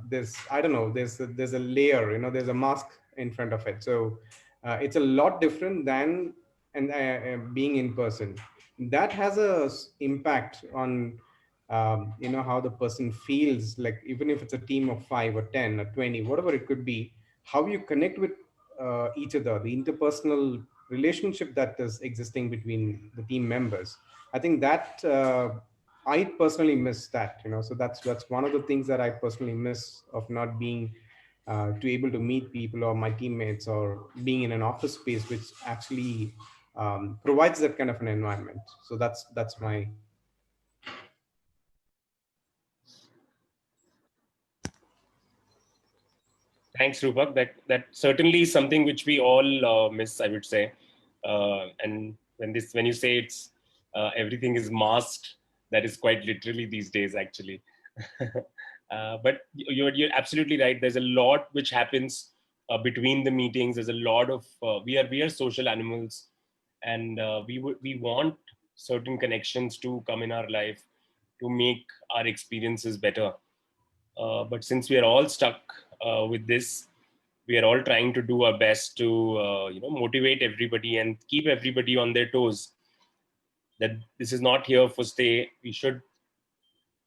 there's, I don't know, there's a layer, there's a mask in front of it. So it's a lot different than being in person. That has a impact on how the person feels, like even if it's a team of 5 or 10 or 20, whatever it could be, how you connect with each other, the interpersonal relationship that is existing between the team members. I think that I personally miss that, so that's one of the things that I personally miss of not being to able to meet people or my teammates, or being in an office space which actually provides that kind of an environment. So that's my. Thanks, Rupak. That certainly is something which we all miss, I would say. And when you say it's everything is masked, that is quite literally these days, actually. But you're absolutely right. There's a lot which happens between the meetings. There's a lot of we are social animals, and we want certain connections to come in our life to make our experiences better. But since we are all stuck with this, we are all trying to do our best to motivate everybody and keep everybody on their toes. That this is not here for stay. We should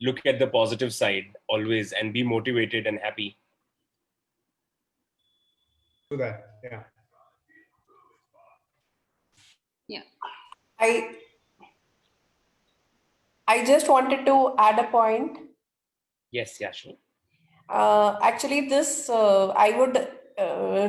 look at the positive side always and be motivated and happy. Do that, yeah. Yeah. I just wanted to add a point. Yes, Yashi. Actually, this I would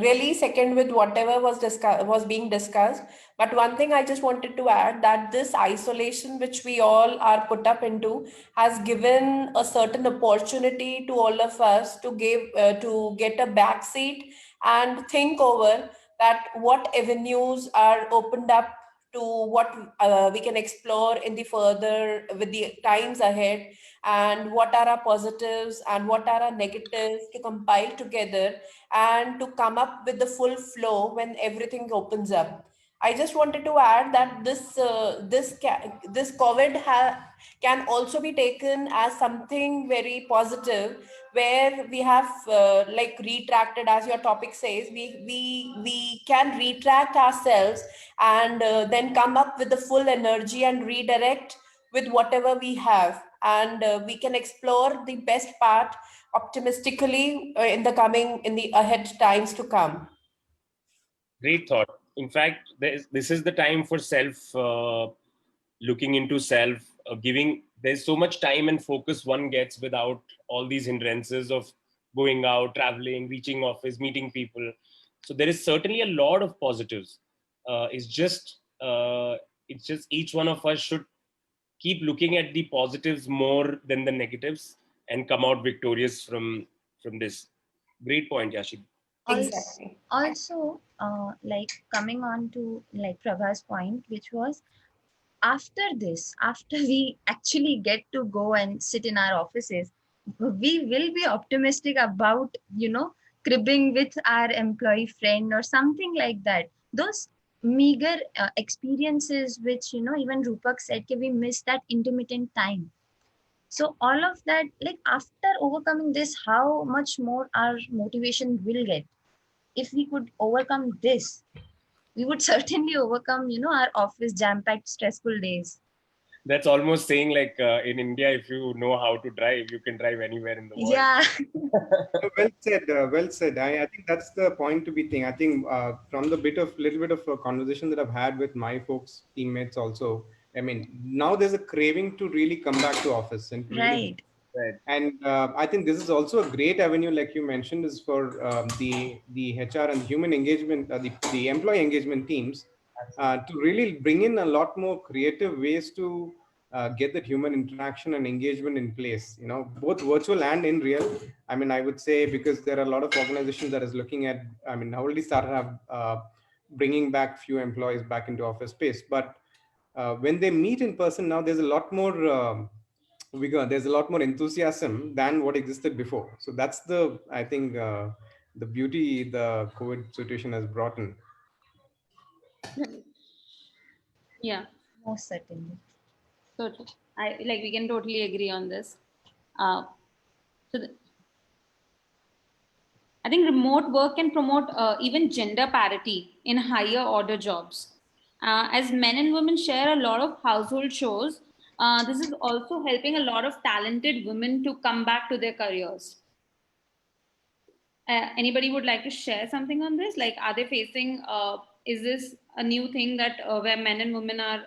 really second with whatever was being discussed. But one thing I just wanted to add, that this isolation which we all are put up into has given a certain opportunity to all of us to get a backseat and think over that what avenues are opened up to what we can explore in the further with the times ahead. and what are our positives and what are our negatives, to compile together and to come up with the full flow when everything opens up. I just wanted to add that this COVID can also be taken as something very positive, where we have like retracted, as your topic says, we can retract ourselves and then come up with the full energy and redirect with whatever we have, and we can explore the best part optimistically in the ahead times to come. Great thought. In fact, this is the time for looking into self, giving. There's so much time and focus one gets without all these hindrances of going out, traveling, reaching office, meeting people. So there is certainly a lot of positives. It's just each one of us should keep looking at the positives more than the negatives and come out victorious from this. Great point, Yashik. Exactly. Also, like coming on to like Prabha's point, which was after this, after we actually get to go and sit in our offices, we will be optimistic about, cribbing with our employee friend or something like that. Those meager experiences, which, even Rupak said, we miss that intermittent time. So all of that, like after overcoming this, how much more our motivation will get. If we could overcome this, we would certainly overcome, our office jam-packed stressful days. That's almost saying like in India, if you know how to drive, you can drive anywhere in the world. Yeah. Well said. Well said. I think that's the point to be thinking. I think from the little bit of a conversation that I've had with my folks, teammates also, I mean, now there's a craving to really come back to office and really, right. And I think this is also a great avenue, like you mentioned, is for the HR and human engagement, the employee engagement teams to really bring in a lot more creative ways to get that human interaction and engagement in place, both virtual and in real. I mean, I would say, because there are a lot of organizations that is looking at, I mean, already started bringing back few employees back into office space, but when they meet in person now, there's a lot more there's a lot more enthusiasm than what existed before. So that's I think the beauty the COVID situation has brought in. Yeah, most certainly. Totally. We can totally agree on this. I think remote work can promote even gender parity in higher order jobs. As men and women share a lot of household chores, this is also helping a lot of talented women to come back to their careers. Anybody would like to share something on this? Like, are they facing, is this a new thing that where men and women are,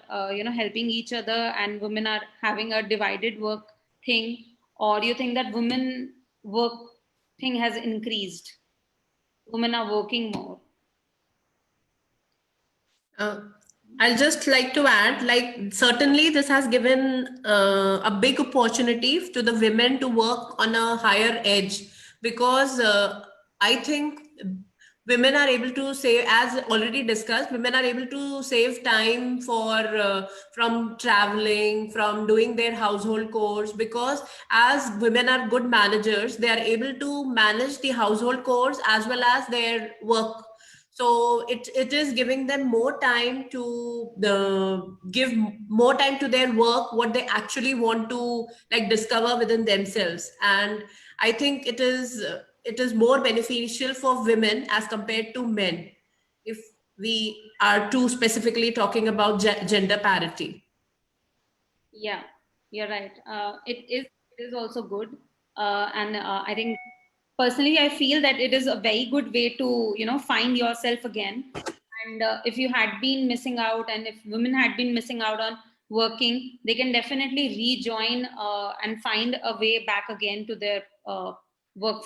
helping each other and women are having a divided work thing? Or do you think that women work thing has increased? Women are working more. I'll just like to add, like, certainly this has given a big opportunity to the women to work on a higher edge, because I think women are able to save, as already discussed, women are able to save time from traveling, from doing their household chores, because as women are good managers, they are able to manage the household chores as well as their work. So it is giving them more time to give more time to their work, what they actually want to like discover within themselves. And I think it is more beneficial for women as compared to men, if we are too specifically talking about gender parity. Yeah, you're right. It is also good. And I think personally, I feel that it is a very good way to, find yourself again. And if you had been missing out, and if women had been missing out on working, they can definitely rejoin and find a way back again to their work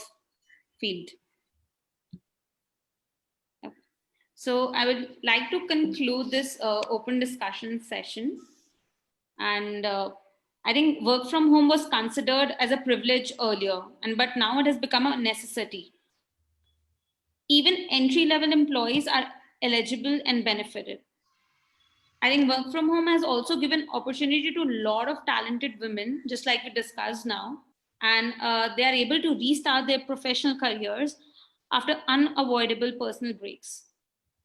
field. So I would like to conclude this open discussion session. And I think work from home was considered as a privilege earlier, but now it has become a necessity. Even entry-level employees are eligible and benefited. I think work from home has also given opportunity to a lot of talented women, just like we discussed now, and they are able to restart their professional careers after unavoidable personal breaks.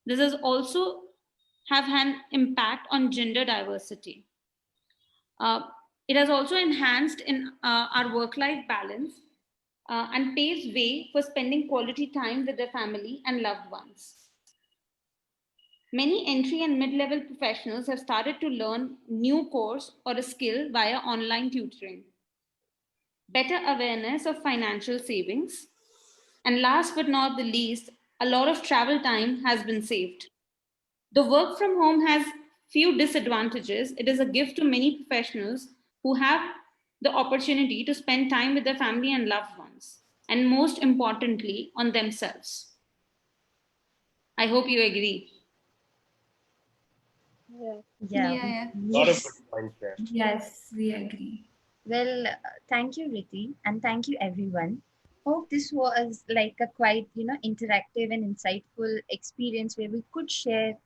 This has also have an impact on gender diversity. Uh, it has also enhanced in our work-life balance and paves way for spending quality time with their family and loved ones. Many entry and mid-level professionals have started to learn new course or a skill via online tutoring. Better awareness of financial savings. And last but not the least, a lot of travel time has been saved. The work from home has few disadvantages. It is a gift to many professionals who have the opportunity to spend time with their family and loved ones, and most importantly, on themselves. I hope you agree. Yeah. Yeah. Lot of good points there. Yes, we agree. Well, thank you, Riti, and thank you, everyone. Hope this was like a quite, interactive and insightful experience where we could share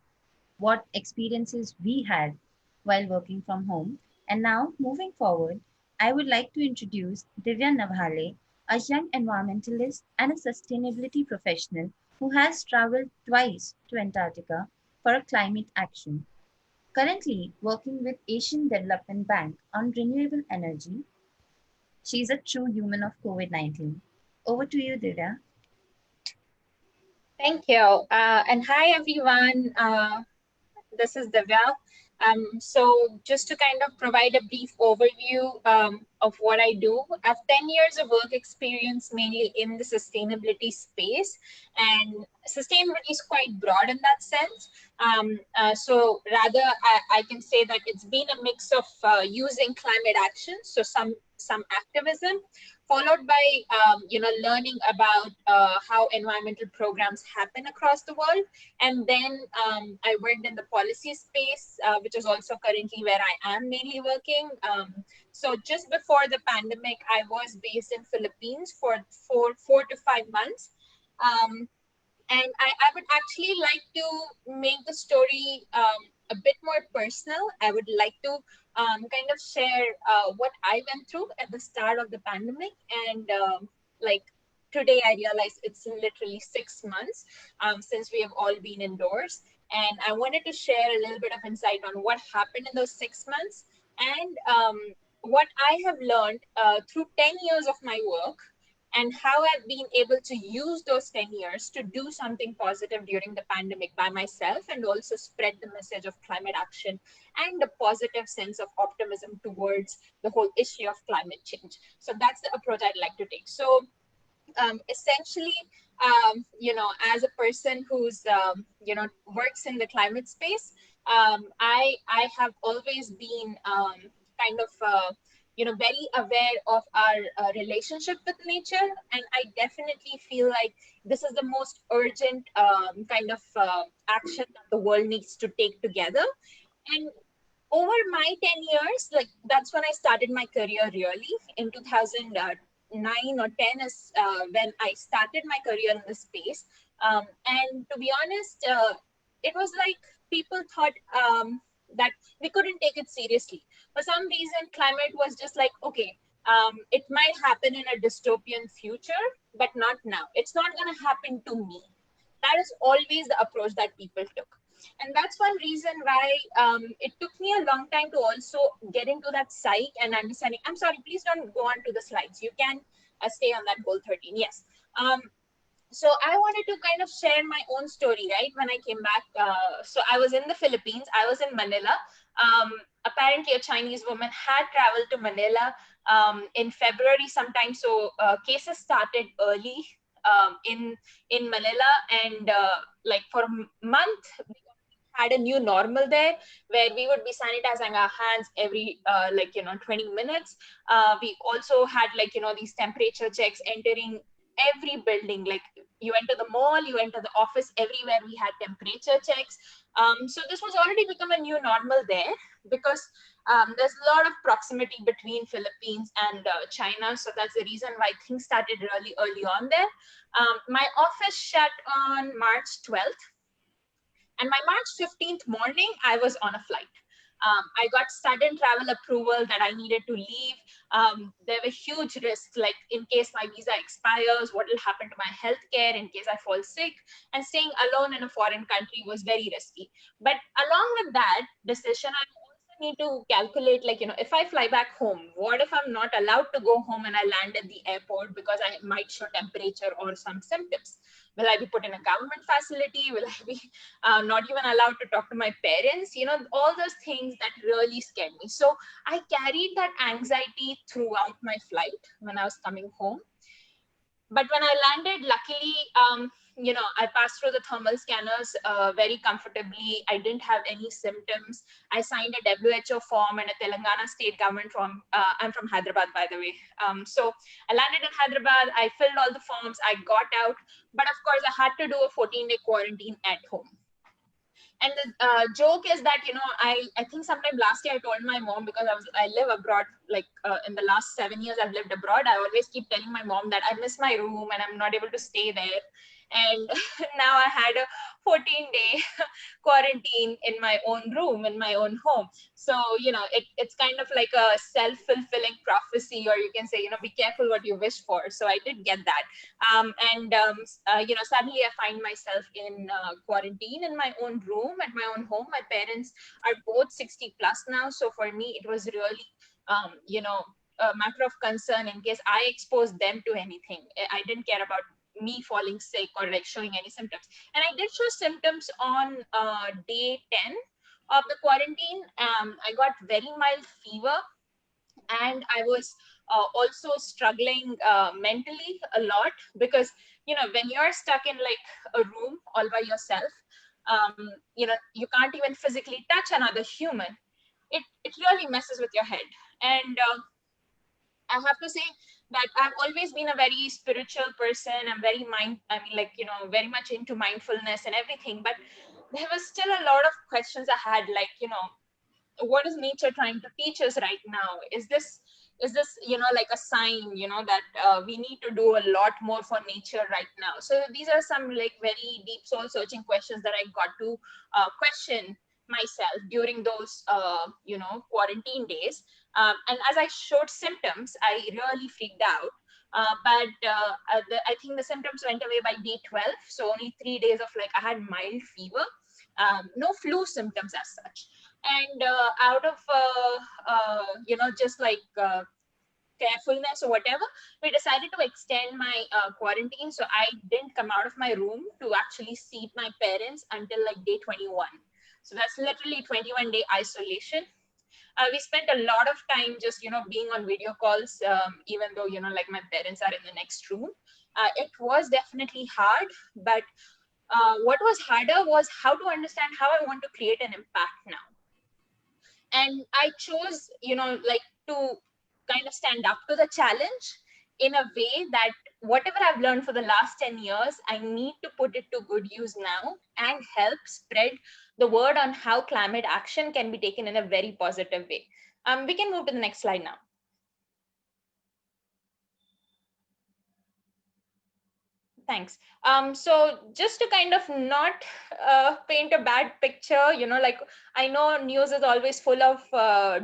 what experiences we had while working from home. And now, moving forward, I would like to introduce Divya Navhale, a young environmentalist and a sustainability professional who has traveled twice to Antarctica for a climate action. Currently working with Asian Development Bank on renewable energy, she is a true human of COVID-19. Over to you, Divya. Thank you. And hi, everyone. This is Divya. So just to kind of provide a brief overview of what I do, I have 10 years of work experience mainly in the sustainability space, and sustainability is quite broad in that sense. So rather, I can say that it's been a mix of using climate action, so some activism, followed by learning about how environmental programs happen across the world. And then I worked in the policy space, which is also currently where I am mainly working. So just before the pandemic, I was based in Philippines for 4 to 5 months. And I would actually like to make the story a bit more personal. I would like to kind of share what I went through at the start of the pandemic. And like today, I realize it's literally 6 months since we have all been indoors. And I wanted to share a little bit of insight on what happened in those 6 months and what I have learned through 10 years of my work, and how I've been able to use those 10 years to do something positive during the pandemic by myself, and also spread the message of climate action and a positive sense of optimism towards the whole issue of climate change. So that's the approach I'd like to take. So essentially, as a person who's, works in the climate space, I have always been kind of, very aware of our relationship with nature. And I definitely feel like this is the most urgent kind of action that the world needs to take together. And over my 10 years, like that's when I started my career really. In 2009 or 10 is when I started my career in this space. And to be honest, it was like people thought that we couldn't take it seriously. For some reason, climate was just like, okay, it might happen in a dystopian future, but not now. It's not going to happen to me. That is always the approach that people took. And that's one reason why it took me a long time to also get into that psyche and understanding. I'm sorry, please don't go on to the slides. You can stay on that goal 13. Yes. So I wanted to kind of share my own story, right? When I came back, so I was in the Philippines, I was in Manila. Apparently a Chinese woman had traveled to Manila in February sometime. So cases started early in Manila, and like for a month, we had a new normal there where we would be sanitizing our hands every 20 minutes. We also had these temperature checks entering every building. Like you enter the mall, you enter the office, everywhere we had temperature checks. So this was already become a new normal there, because there's a lot of proximity between Philippines and China. So that's the reason why things started really early on there. My office shut on March 12th. And my March 15th morning, I was on a flight. I got sudden travel approval that I needed to leave. There were huge risks, like in case my visa expires, what will happen to my healthcare in case I fall sick, and staying alone in a foreign country was very risky. But along with that decision, I also need to calculate, like, if I fly back home, what if I'm not allowed to go home and I land at the airport because I might show temperature or some symptoms? Will I be put in a government facility? Will I be not even allowed to talk to my parents? All those things that really scared me. So I carried that anxiety throughout my flight when I was coming home. But when I landed, luckily, I passed through the thermal scanners very comfortably. I didn't have any symptoms. I signed a WHO form and a Telangana state government form. I'm from Hyderabad, by the way. So I landed in Hyderabad. I filled all the forms. I got out. But of course, I had to do a 14-day quarantine at home. And the joke is that, I think sometime last year I told my mom, because I live abroad, like in the last 7 years I've lived abroad. I always keep telling my mom that I miss my room and I'm not able to stay there. And now I had a 14-day quarantine in my own room, in my own home. So, it's kind of like a self-fulfilling prophecy, or you can say, be careful what you wish for. So I did get that. Suddenly I find myself in quarantine in my own room at my own home. My parents are both 60 plus now. So for me, it was really, a matter of concern in case I exposed them to anything. I didn't care about me falling sick or like showing any symptoms. And I did show symptoms on day 10 of the quarantine. I got very mild fever, and I was also struggling mentally a lot, because when you're stuck in like a room all by yourself, you can't even physically touch another human. It really messes with your head. And I have to say that I've always been a very spiritual person. I'm very very much into mindfulness and everything. But there was still a lot of questions I had, like, what is nature trying to teach us right now? Is this like a sign, that we need to do a lot more for nature right now? So these are some like very deep soul searching questions that I got to question myself during those quarantine days. And as I showed symptoms, I really freaked out. I think the symptoms went away by day 12. So only 3 days of like, I had mild fever, no flu symptoms as such. And out of, just like carefulness or whatever, we decided to extend my quarantine. So I didn't come out of my room to actually see my parents until like day 21. So that's literally 21-day isolation. We spent a lot of time just, being on video calls, even though, like my parents are in the next room. It was definitely hard, but what was harder was how to understand how I want to create an impact now. And I chose, to kind of stand up to the challenge in a way that whatever I've learned for the last 10 years, I need to put it to good use now and help spread the word on how climate action can be taken in a very positive way. We can move to the next slide now. Thanks. So just to kind of not paint a bad picture, like I know news is always full of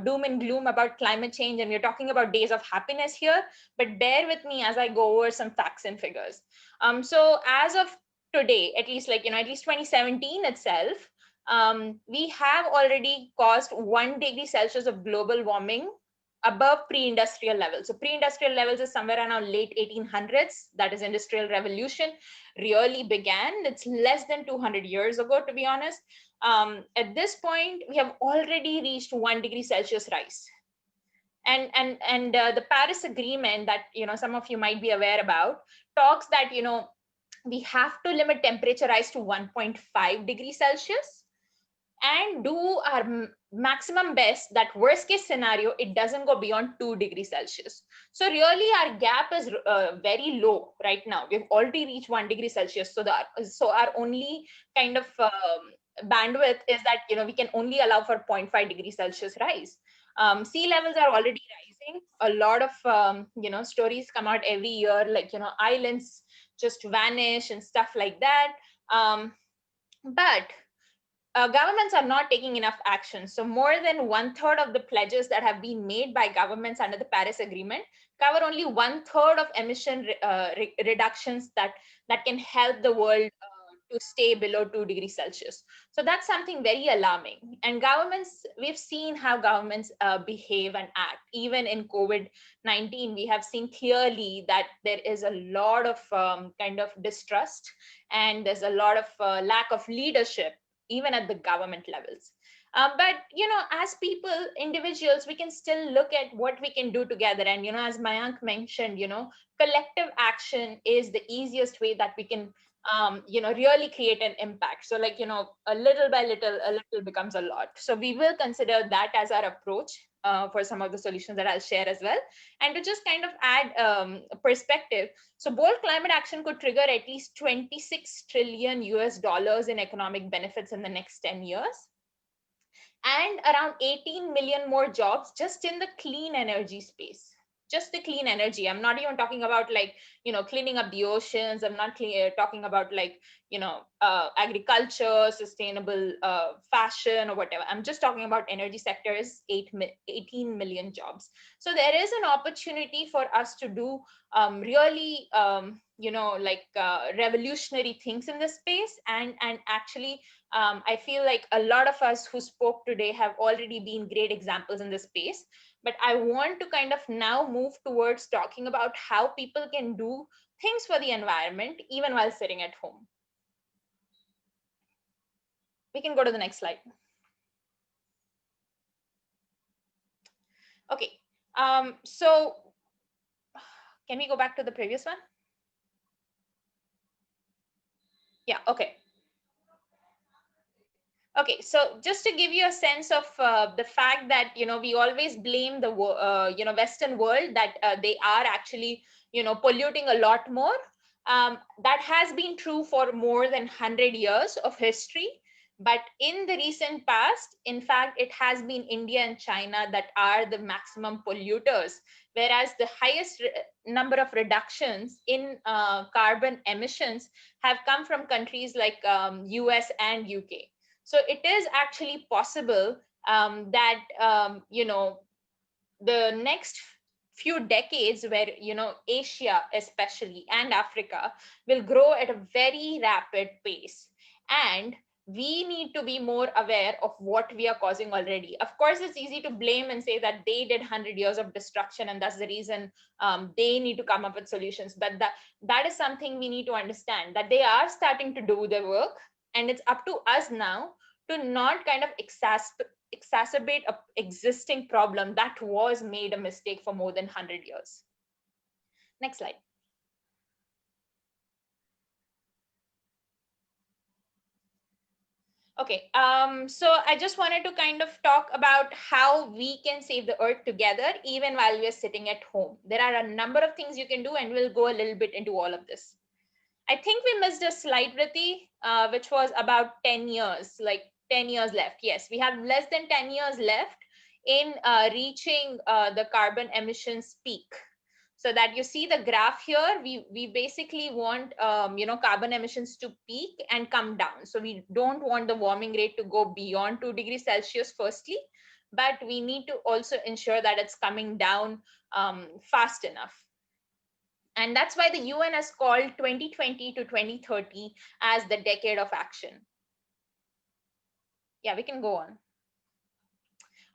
doom and gloom about climate change, and we're talking about days of happiness here, but bear with me as I go over some facts and figures. So as of today, at least 2017 itself, we have already caused 1 degree Celsius of global warming above pre-industrial levels. So pre-industrial levels is somewhere around late 1800s. That is, industrial revolution really began. It's less than 200 years ago, to be honest. At this point, we have already reached 1 degree Celsius rise. And the Paris Agreement that some of you might be aware about talks that we have to limit temperature rise to 1.5 degrees Celsius and do our maximum best that worst case scenario, it doesn't go beyond 2 degrees Celsius. So really our gap is very low right now. We've already reached 1 degree Celsius. So our only kind of bandwidth is that, we can only allow for 0.5 degrees Celsius rise. Sea levels are already rising. A lot of, stories come out every year, like, islands just vanish and stuff like that. But governments are not taking enough action. So more than 1/3 of the pledges that have been made by governments under the Paris Agreement cover only 1/3 of emission reductions that can help the world to stay below 2 degrees Celsius. So that's something very alarming. And governments, we've seen how governments behave and act. Even in COVID-19, we have seen clearly that there is a lot of kind of distrust, and there's a lot of lack of leadership, even at the government levels. But, as people, individuals, we can still look at what we can do together. And, as Mayank mentioned, collective action is the easiest way that we can really create an impact. So like, a little by little, a little becomes a lot. So we will consider that as our approach for some of the solutions that I'll share as well. And to just kind of add a perspective, so bold climate action could trigger at least $26 trillion in economic benefits in the next 10 years. And around 18 million more jobs just in the clean energy space. Just the clean energy. I'm not even talking about like, cleaning up the oceans. I'm not talking about like, agriculture, sustainable fashion or whatever. I'm just talking about energy sectors, 18 million jobs. So there is an opportunity for us to do really, revolutionary things in this space. And actually, I feel like a lot of us who spoke today have already been great examples in this space. But I want to kind of now move towards talking about how people can do things for the environment, even while sitting at home. We can go to the next slide. Okay, so can we go back to the previous one? Yeah, okay. Okay, so just to give you a sense of the fact that, we always blame the, Western world that they are actually, polluting a lot more. That has been true for more than 100 years of history. But in the recent past, in fact, it has been India and China that are the maximum polluters, whereas the highest number of reductions in carbon emissions have come from countries like US and UK. So it is actually possible that, the next few decades where, Asia especially and Africa will grow at a very rapid pace. And we need to be more aware of what we are causing already. Of course, it's easy to blame and say that they did 100 years of destruction and that's the reason they need to come up with solutions. But that is something we need to understand, that they are starting to do the work. And it's up to us now to not kind of exacerbate an existing problem that was made a mistake for more than 100 years. Next slide. Okay, so I just wanted to kind of talk about how we can save the earth together, even while we're sitting at home. There are a number of things you can do, and we'll go a little bit into all of this. I think we missed a slide, Riti, which was about 10 years, like 10 years left. Yes, we have less than 10 years left in reaching the carbon emissions peak. So that you see the graph here, we basically want carbon emissions to peak and come down. So we don't want the warming rate to go beyond 2 degrees Celsius firstly, but we need to also ensure that it's coming down fast enough. And that's why the UN has called 2020 to 2030 as the decade of action. Yeah, we can go on.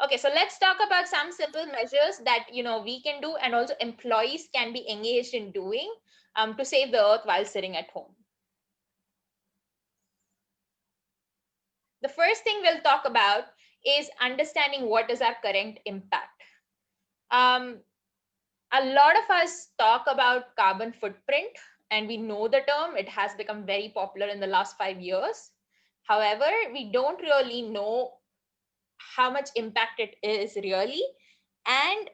Okay, so let's talk about some simple measures that we can do and also employees can be engaged in doing to save the earth while sitting at home. The first thing we'll talk about is understanding what is our current impact. A lot of us talk about carbon footprint, and we know the term. It has become very popular in the last 5 years. However, we don't really know how much impact it is really. And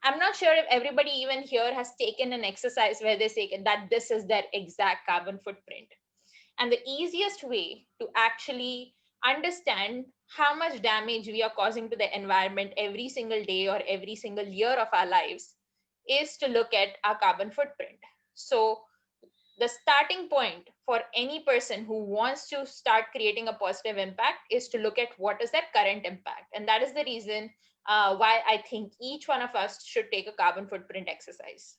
I'm not sure if everybody even here has taken an exercise where they say that this is their exact carbon footprint. And the easiest way to actually understand how much damage we are causing to the environment every single day or every single year of our lives is to look at our carbon footprint. So the starting point for any person who wants to start creating a positive impact is to look at what is their current impact. And that is the reason why I think each one of us should take a carbon footprint exercise.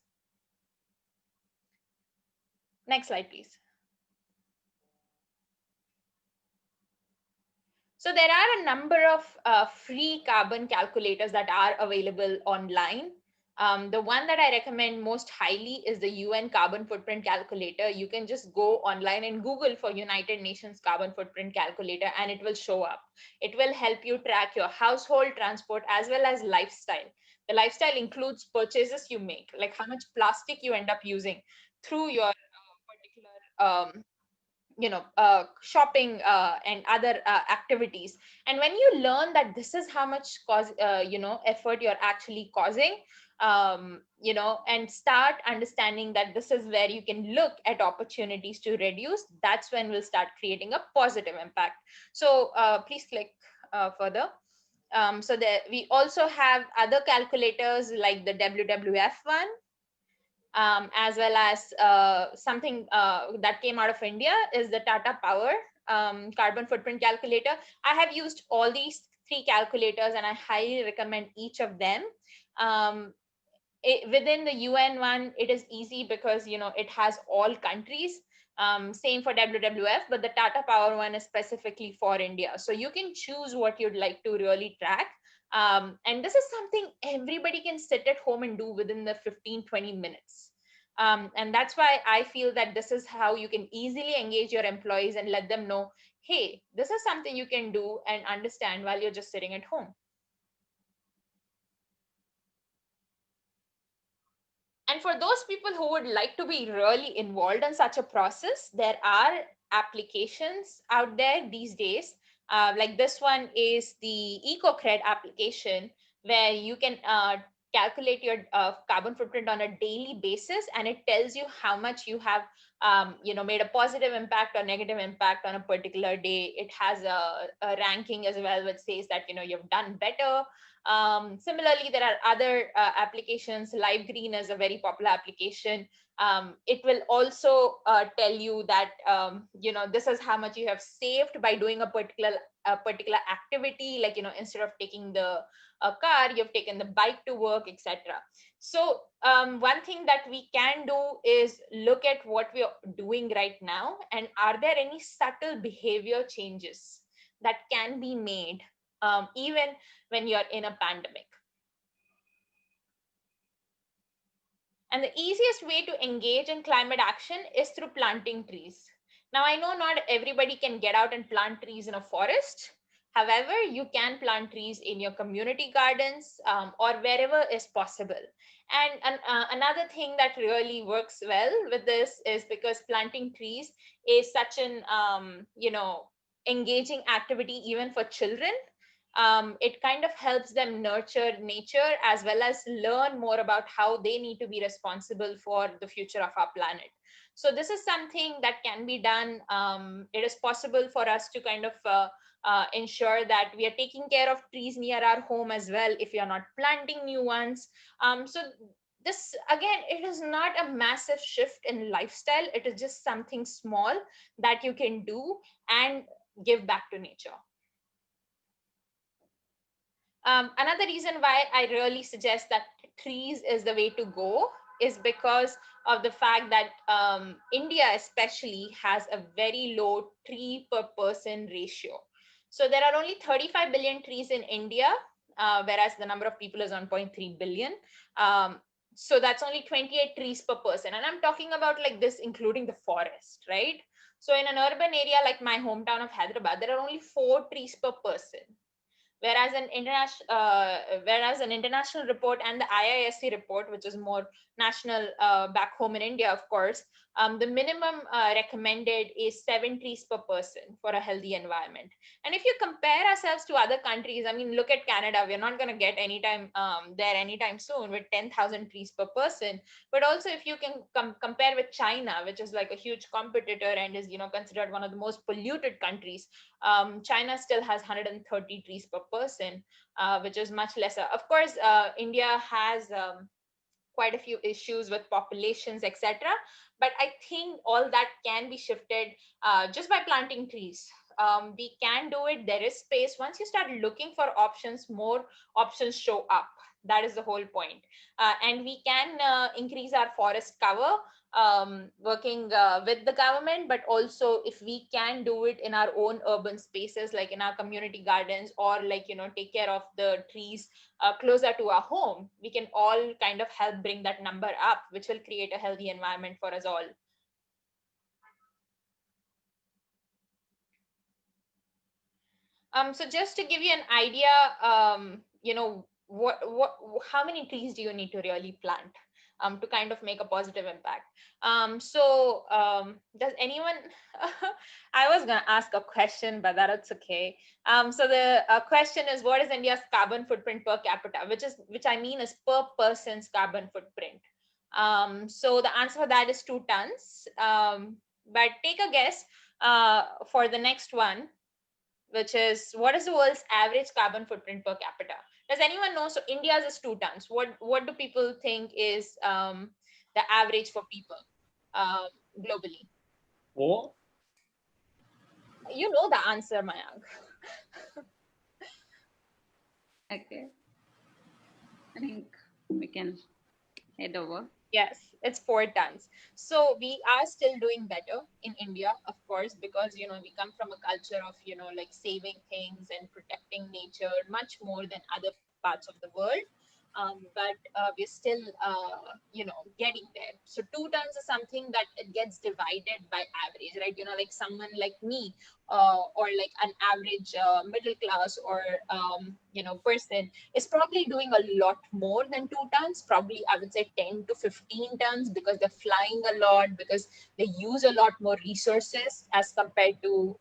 Next slide, please. So there are a number of free carbon calculators that are available online. The one that I recommend most highly is the UN Carbon Footprint Calculator. You can just go online and Google for United Nations Carbon Footprint Calculator and it will show up. It will help you track your household, transport, as well as lifestyle. The lifestyle includes purchases you make, like how much plastic you end up using through your particular shopping and other activities. And when you learn that this is how much effort you're actually causing, and start understanding that this is where you can look at opportunities to reduce, that's when we'll start creating a positive impact. So please click further. So there, we also have other calculators like the WWF one, as well as something that came out of India is the Tata Power carbon footprint calculator. I have used all these three calculators and I highly recommend each of them. Within the UN one, it is easy because it has all countries. Same for WWF, but the Tata Power one is specifically for India. So you can choose what you'd like to really track. And this is something everybody can sit at home and do within the 15-20 minutes. And that's why I feel that this is how you can easily engage your employees and let them know, hey, this is something you can do and understand while you're just sitting at home. And for those people who would like to be really involved in such a process, there are applications out there these days. Like this one is the EcoCred application, where you can calculate your carbon footprint on a daily basis, and it tells you how much you have made a positive impact or negative impact on a particular day. It has a ranking as well, which says that you've done better. Similarly, there are other applications. Live Green is a very popular application. It will also tell you that this is how much you have saved by doing a particular activity, like instead of taking the car, you've taken the bike to work, etc. So one thing that we can do is look at what we are doing right now, and are there any subtle behavior changes that can be made even when you're in a pandemic. And the easiest way to engage in climate action is through planting trees. Now, I know not everybody can get out and plant trees in a forest. However, you can plant trees in your community gardens or wherever is possible. And another thing that really works well with this is because planting trees is such an engaging activity even for children. It kind of helps them nurture nature as well as learn more about how they need to be responsible for the future of our planet. So this is something that can be done. It is possible for us to kind of ensure that we are taking care of trees near our home as well if we are not planting new ones. So this, again, it is not a massive shift in lifestyle. It is just something small that you can do and give back to nature. Another reason why I really suggest that trees is the way to go is because of the fact that India especially has a very low tree per person ratio. So there are only 35 billion trees in India, whereas the number of people is 1.3 billion. So that's only 28 trees per person. And I'm talking about like this, including the forest, right? So in an urban area like my hometown of Hyderabad, there are only 4 trees per person. Whereas an international report and the IISc report, which is more national back home in India, of course, the minimum recommended is 7 trees per person for a healthy environment. And if you compare ourselves to other countries, I mean, look at Canada. We're not going to get anytime there anytime soon with 10,000 trees per person. But also, if you can compare with China, which is like a huge competitor and is considered one of the most polluted countries, China still has 130 trees per person, which is much lesser. Of course, India has quite a few issues with populations, etc. But I think all that can be shifted just by planting trees. We can do it. There is space. Once you start looking for options, more options show up. That is the whole point. And we can increase our forest cover, working with the government, but also if we can do it in our own urban spaces, like in our community gardens, or like, take care of the trees closer to our home, we can all kind of help bring that number up, which will create a healthy environment for us all. So just to give you an idea, how many trees do you need to really plant to kind of make a positive impact? Does anyone, I was going to ask a question, but that's okay. So the question is, what is India's carbon footprint per capita, which I mean is per person's carbon footprint. So the answer for that is 2 tons. But take a guess for the next one, which is, what is the world's average carbon footprint per capita? Does anyone know? So India's is 2 tons. What do people think is the average for people globally? Oh, you know the answer, Mayank. Okay. I think we can head over. Yes, it's 4 tons. So we are still doing better in India, of course, because, we come from a culture of, like saving things and protecting nature much more than other parts of the world. But we're still, getting there. So 2 tons is something that it gets divided by average, right? Like someone like me, or like an average middle class or, person is probably doing a lot more than 2 tons, probably I would say 10 to 15 tons, because they're flying a lot, because they use a lot more resources as compared to,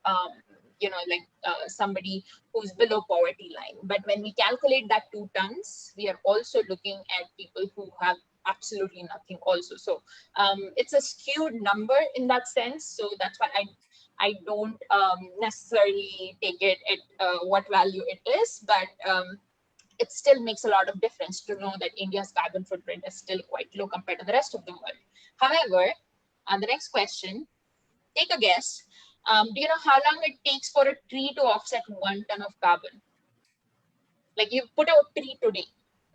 somebody who's below poverty line. But when we calculate that 2 tons, we are also looking at people who have absolutely nothing also. So it's a skewed number in that sense. So that's why I don't necessarily take it at what value it is, but it still makes a lot of difference to know that India's carbon footprint is still quite low compared to the rest of the world. However, on the next question, take a guess. Do you know how long it takes for a tree to offset 1 ton of carbon? Like you put out a tree today,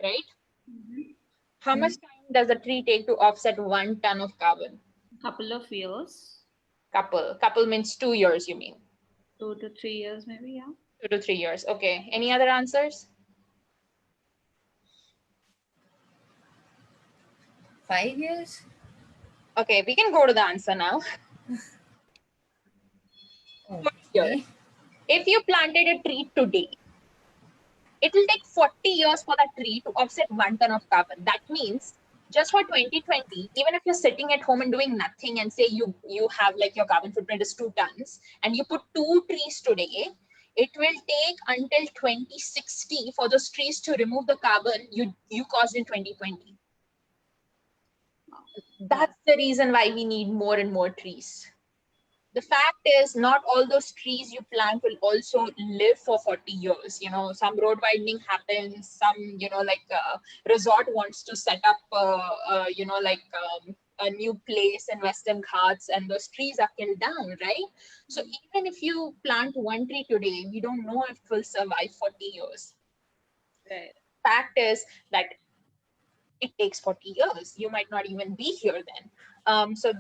right? Mm-hmm. How much time does a tree take to offset 1 ton of carbon? Couple of years. Couple means 2 years, you mean? 2 to 3 years, maybe, yeah. 2 to 3 years. Okay. Any other answers? 5 years? Okay, we can go to the answer now. Okay. If you planted a tree today, it will take 40 years for that tree to offset 1 ton of carbon. That means just for 2020, even if you're sitting at home and doing nothing and say you have like your carbon footprint is 2 tons and you put 2 trees today, it will take until 2060 for those trees to remove the carbon you caused in 2020. That's the reason why we need more and more trees. The fact is, not all those trees you plant will also live for 40 years. Some road widening happens, some, resort wants to set up, a new place in Western Ghats, and those trees are killed down, right? So even if you plant 1 tree today, we don't know if it will survive 40 years. Right. Fact is that it takes 40 years. You might not even be here then. So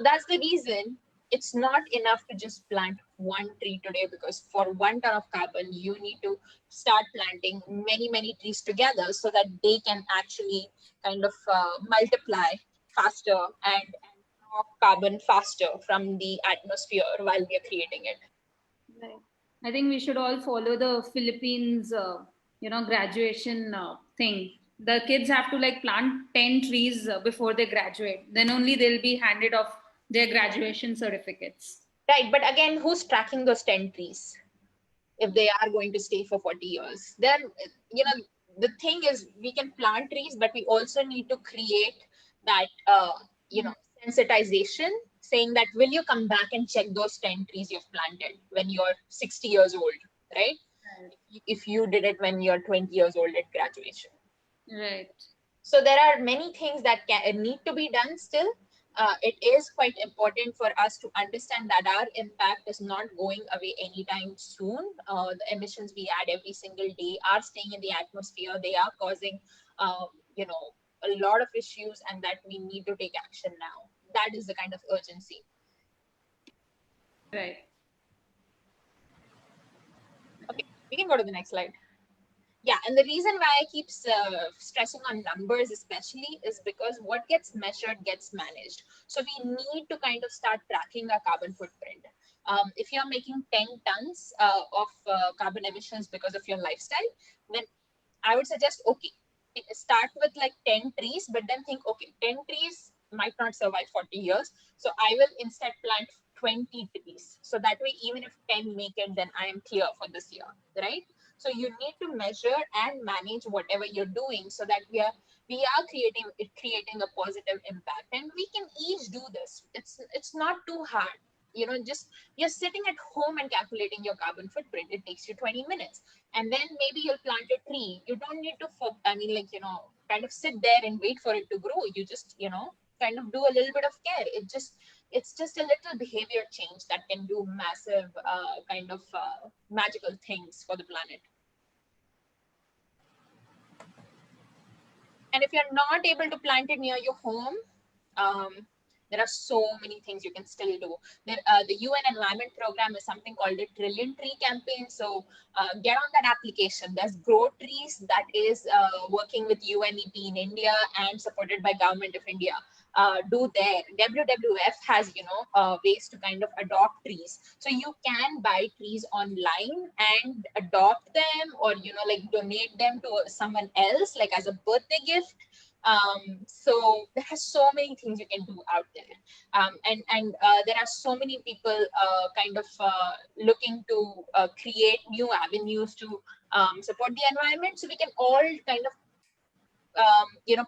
that's the reason it's not enough to just plant 1 tree today, because for 1 ton of carbon, you need to start planting many, many trees together so that they can actually kind of multiply faster and draw carbon faster from the atmosphere while we are creating it. Right. I think we should all follow the Philippines, graduation thing. The kids have to like plant 10 trees before they graduate. Then only they'll be handed off their graduation certificates. Right, but again, who's tracking those 10 trees if they are going to stay for 40 years? Then, the thing is, we can plant trees, but we also need to create that, sensitization, saying that, will you come back and check those 10 trees you've planted when you're 60 years old, right? If you did it when you're 20 years old at graduation. Right. So there are many things that need to be done still, it is quite important for us to understand that our impact is not going away anytime soon. The emissions we add every single day are staying in the atmosphere. They are causing, you know, a lot of issues, and that we need to take action now. That is the kind of urgency. Right. Okay, we can go to the next slide. Yeah, and the reason why I keep stressing on numbers especially is because what gets measured gets managed. So we need to kind of start tracking our carbon footprint. If you're making 10 tons of carbon emissions because of your lifestyle, then I would suggest, okay, start with like 10 trees, but then think, okay, 10 trees might not survive 40 years. So I will instead plant 20 trees. So that way, even if 10 make it, then I am clear for this year, right? So you need to measure and manage whatever you're doing so that we are creating a positive impact, and we can each do this. It's not too hard. You know, just you're sitting at home and calculating your carbon footprint. It takes you 20 minutes, and then maybe you'll plant a tree. You don't need to, kind of sit there and wait for it to grow. You just, kind of do a little bit of care. It's just a little behavior change that can do massive magical things for the planet. And if you're not able to plant it near your home, there are so many things you can still do. The UN Environment Program is something called the Trillion Tree Campaign. So get on that application. There's Grow Trees that is working with UNEP in India and supported by Government of India. Do there. WWF has, ways to kind of adopt trees. So you can buy trees online and adopt them, or, donate them to someone else, like as a birthday gift. So there are so many things you can do out there. And there are so many people looking to create new avenues to support the environment. So we can all kind of,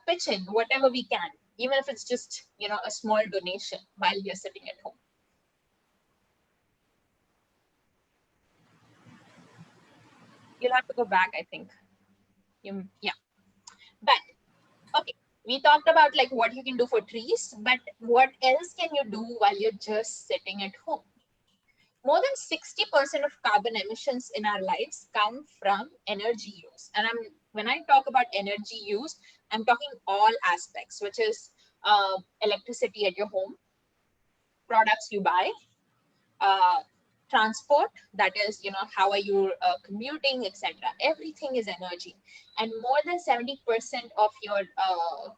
pitch in whatever we can, even if it's just, a small donation while we are sitting at home. You'll have to go back, I think. Yeah. But, okay. We talked about like what you can do for trees, but what else can you do while you're just sitting at home? More than 60% of carbon emissions in our lives come from energy use. And when I talk about energy use, I'm talking all aspects, which is electricity at your home, products you buy, transport, that is, how are you commuting, etc. Everything is energy, and more than 70% of your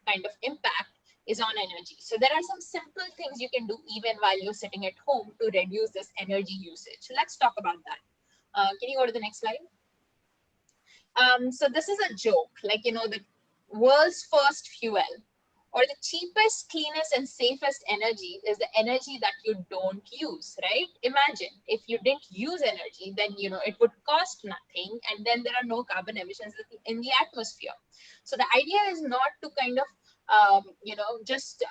kind of impact is on energy. So there are some simple things you can do even while you're sitting at home to reduce this energy usage. So let's talk about that. Can you go to the next slide? So this is a joke, like, the world's first fuel, or the cheapest, cleanest, and safest energy is the energy that you don't use, right? Imagine if you didn't use energy, then, it would cost nothing, and then there are no carbon emissions in the atmosphere. So the idea is not to kind of, just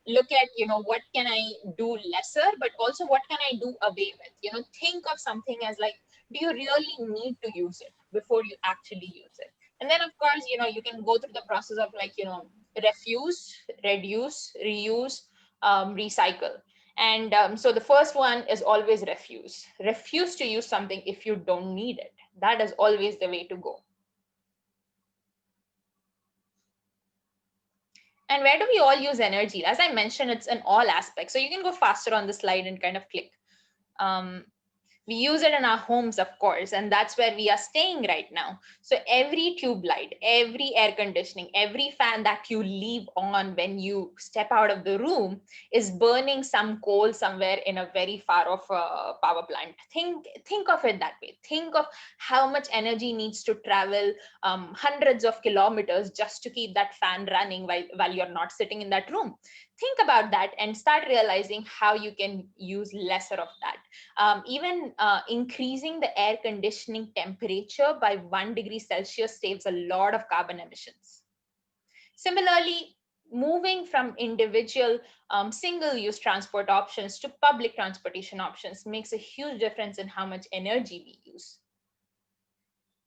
look at, what can I do lesser, but also what can I do away with? Think of something as like, do you really need to use it before you actually use it? And then, of course, you can go through the process of like, refuse, reduce, reuse, recycle. And so the first one is always refuse. Refuse to use something if you don't need it. That is always the way to go. And where do we all use energy? As I mentioned, it's in all aspects. So you can go faster on the slide and kind of click. We use it in our homes, of course, and that's where we are staying right now. So every tube light, every air conditioning, every fan that you leave on when you step out of the room is burning some coal somewhere in a very far off power plant. Think of it that way. Think of how much energy needs to travel hundreds of kilometers just to keep that fan running while you're not sitting in that room. Think about that and start realizing how you can use lesser of that. Even increasing the air conditioning temperature by 1 degree Celsius saves a lot of carbon emissions. Similarly, moving from individual single-use transport options to public transportation options makes a huge difference in how much energy we use.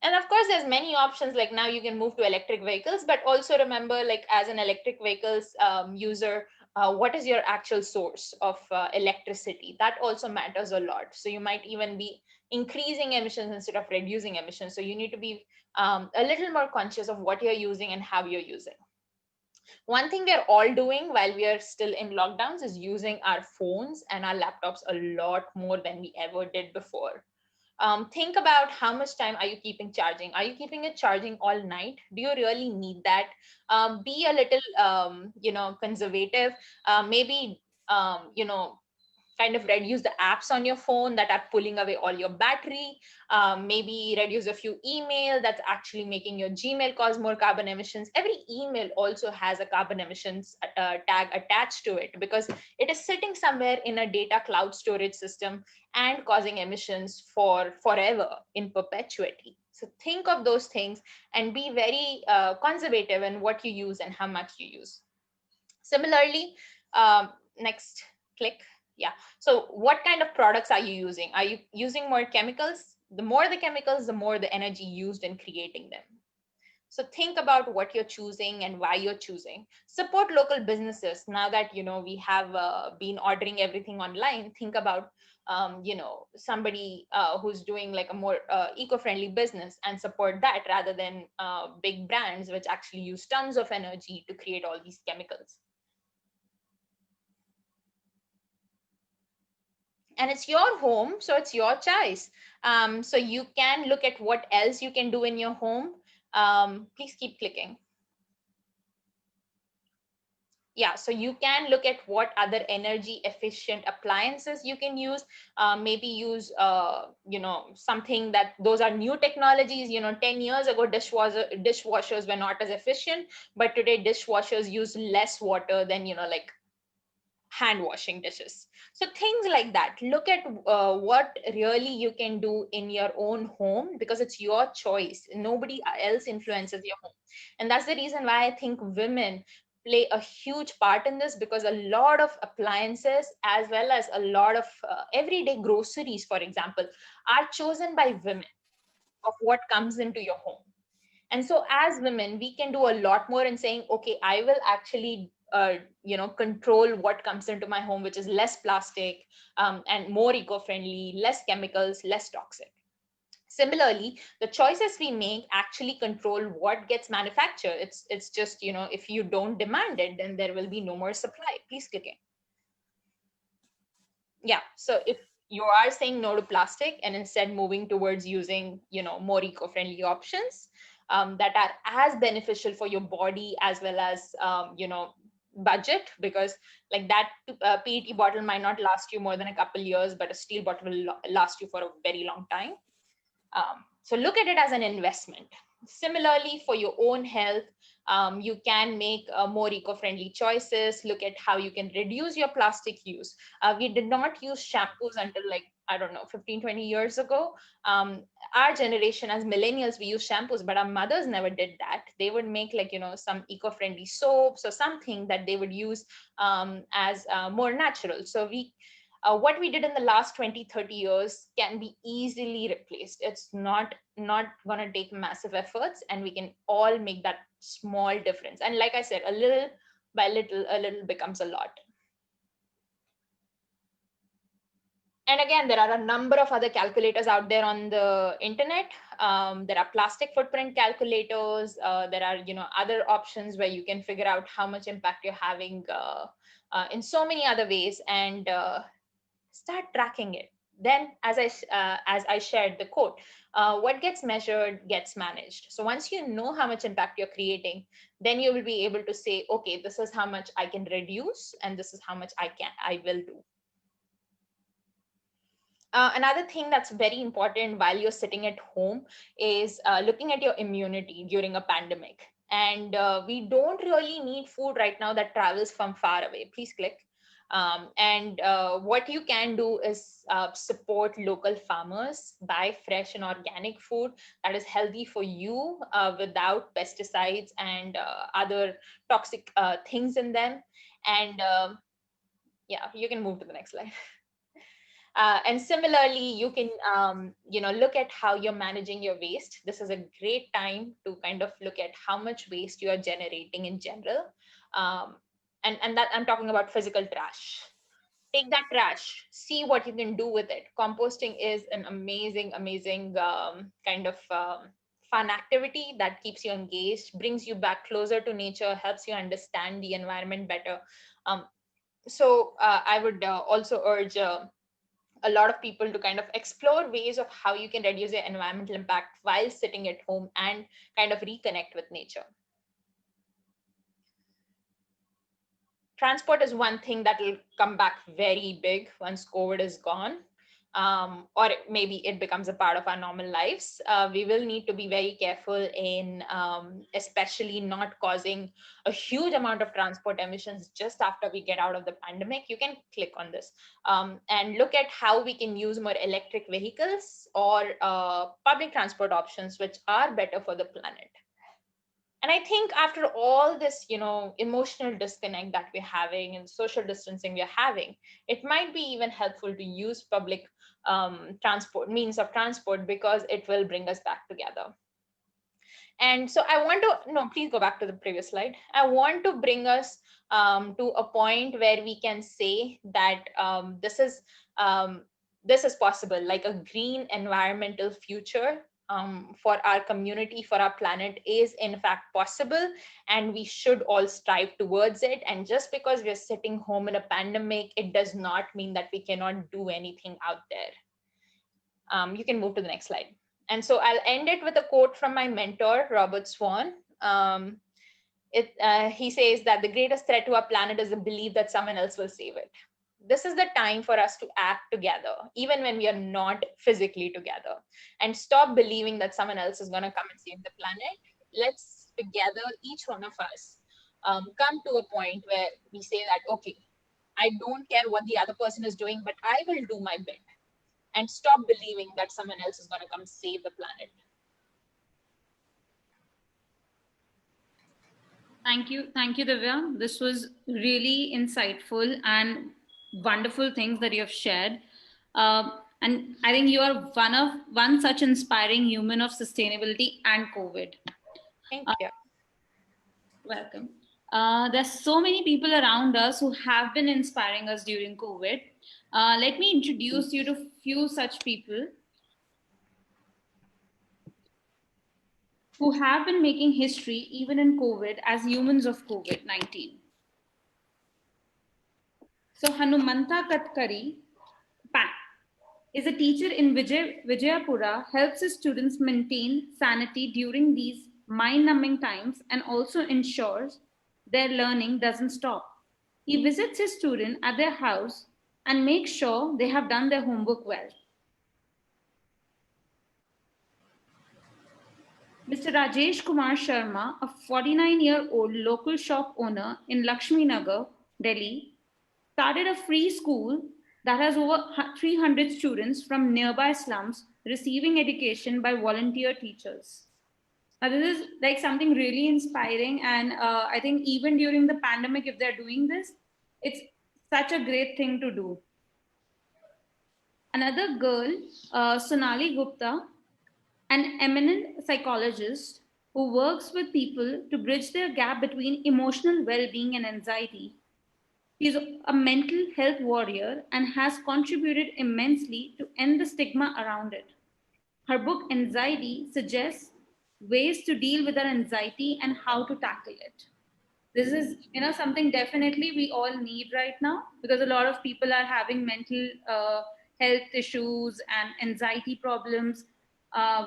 And of course, there's many options. Like now you can move to electric vehicles, but also remember, like as an electric vehicles user, what is your actual source of electricity? That also matters a lot. So you might even be increasing emissions instead of reducing emissions. So you need to be a little more conscious of what you're using and how you're using. One thing we're all doing while we are still in lockdowns is using our phones and our laptops a lot more than we ever did before. Think about how much time are you keeping charging? Are you keeping it charging all night? Do you really need that? Be a little, conservative. Maybe, kind of reduce the apps on your phone that are pulling away all your battery. Maybe reduce a few email that's actually making your Gmail cause more carbon emissions. Every email also has a carbon emissions tag attached to it because it is sitting somewhere in a data cloud storage system and causing emissions for forever in perpetuity. So think of those things and be very conservative in what you use and how much you use. Similarly, next click. Yeah. So what kind of products are you using? Are you using more chemicals? The more the chemicals, the more the energy used in creating them. So think about what you're choosing and why you're choosing. Support local businesses. Now that we have been ordering everything online, think about somebody who's doing like a more eco-friendly business and support that rather than big brands which actually use tons of energy to create all these chemicals. And it's your home, so it's your choice. So you can look at what else you can do in your home. Please keep clicking. Yeah, so you can look at what other energy efficient appliances you can use. Maybe use something that those are new technologies. 10 years ago dishwashers were not as efficient, but today dishwashers use less water than like hand washing dishes. So things like that. Look at what really you can do in your own home because it's your choice. Nobody else influences your home. And that's the reason why I think women play a huge part in this, because a lot of appliances as well as a lot of everyday groceries, for example, are chosen by women of what comes into your home. And so as women, we can do a lot more in saying, okay, I will actually control what comes into my home, which is less plastic and more eco-friendly, less chemicals, less toxic. Similarly, the choices we make actually control what gets manufactured. It's just, if you don't demand it, then there will be no more supply. Please click in. Yeah, so if you are saying no to plastic and instead moving towards using more eco-friendly options that are as beneficial for your body as well as budget, because like that PET bottle might not last you more than a couple years, but a steel bottle will last you for a very long time. So look at it as an investment. Similarly, for your own health, you can make more eco-friendly choices. Look at how you can reduce your plastic use. We did not use shampoos until 15, 20 years ago. Our generation as millennials, we use shampoos, but our mothers never did that. They would make some eco-friendly soaps or something that they would use as more natural. So what we did in the last 20, 30 years can be easily replaced. It's not going to take massive efforts, and we can all make that small difference. And like I said, a little by little, a little becomes a lot. And again, there are a number of other calculators out there on the internet. There are plastic footprint calculators. There are other options where you can figure out how much impact you're having in so many other ways, and start tracking it. Then, as I shared the quote, what gets measured gets managed. So once you know how much impact you're creating, then you will be able to say, okay, this is how much I can reduce, and this is how much I will do. Another thing that's very important while you're sitting at home is looking at your immunity during a pandemic. And we don't really need food right now that travels from far away. Please click. And what you can do is support local farmers, buy fresh and organic food that is healthy for you without pesticides and other toxic things in them. And yeah, you can move to the next slide. And similarly, you can, look at how you're managing your waste. This is a great time to kind of look at how much waste you are generating in general. And that I'm talking about physical trash. Take that trash, see what you can do with it. Composting is an amazing, amazing fun activity that keeps you engaged, brings you back closer to nature, helps you understand the environment better. So I would also urge a lot of people to kind of explore ways of how you can reduce your environmental impact while sitting at home and kind of reconnect with nature. Transport is one thing that will come back very big once COVID is gone, or maybe it becomes a part of our normal lives. We will need to be very careful in especially not causing a huge amount of transport emissions just after we get out of the pandemic. You can click on this and look at how we can use more electric vehicles or public transport options, which are better for the planet. And I think after all this, emotional disconnect that we're having and social distancing we're having, it might be even helpful to use public means of transport, because it will bring us back together. And so I want to, no, please go back to the previous slide. I want to bring us to a point where we can say that this is possible, like a green environmental future for our community, for our planet is in fact possible, and we should all strive towards it. And just because we're sitting home in a pandemic, it does not mean that we cannot do anything out there. You can move to the next slide. And so I'll end it with a quote from my mentor, Robert Swan. He says that the greatest threat to our planet is the belief that someone else will save it. This is the time for us to act together, even when we are not physically together, and stop believing that someone else is going to come and save the planet. Let's together, each one of us, come to a point where we say that, okay, I don't care what the other person is doing, but I will do my bit, and stop believing that someone else is going to come save the planet. Thank you, Divya. This was really insightful and wonderful things that you have shared. And I think you are one such inspiring human of sustainability and COVID. Thank you. Welcome. There's so many people around us who have been inspiring us during COVID. Let me introduce you to a few such people who have been making history even in COVID as humans of COVID-19. So Hanumanta Katkari is a teacher in Vijayapura, helps his students maintain sanity during these mind-numbing times and also ensures their learning doesn't stop. He visits his students at their house and makes sure they have done their homework well. Mr. Rajesh Kumar Sharma, a 49-year-old local shop owner in Lakshmi Nagar, Delhi, started a free school that has over 300 students from nearby slums receiving education by volunteer teachers. Now, this is like something really inspiring, and I think even during the pandemic, if they're doing this, it's such a great thing to do. Another girl, Sonali Gupta, an eminent psychologist who works with people to bridge their gap between emotional well-being and anxiety. She is a mental health warrior and has contributed immensely to end the stigma around it. Her book, Anxiety, suggests ways to deal with our anxiety and how to tackle it. This is, something definitely we all need right now, because a lot of people are having mental health issues and anxiety problems.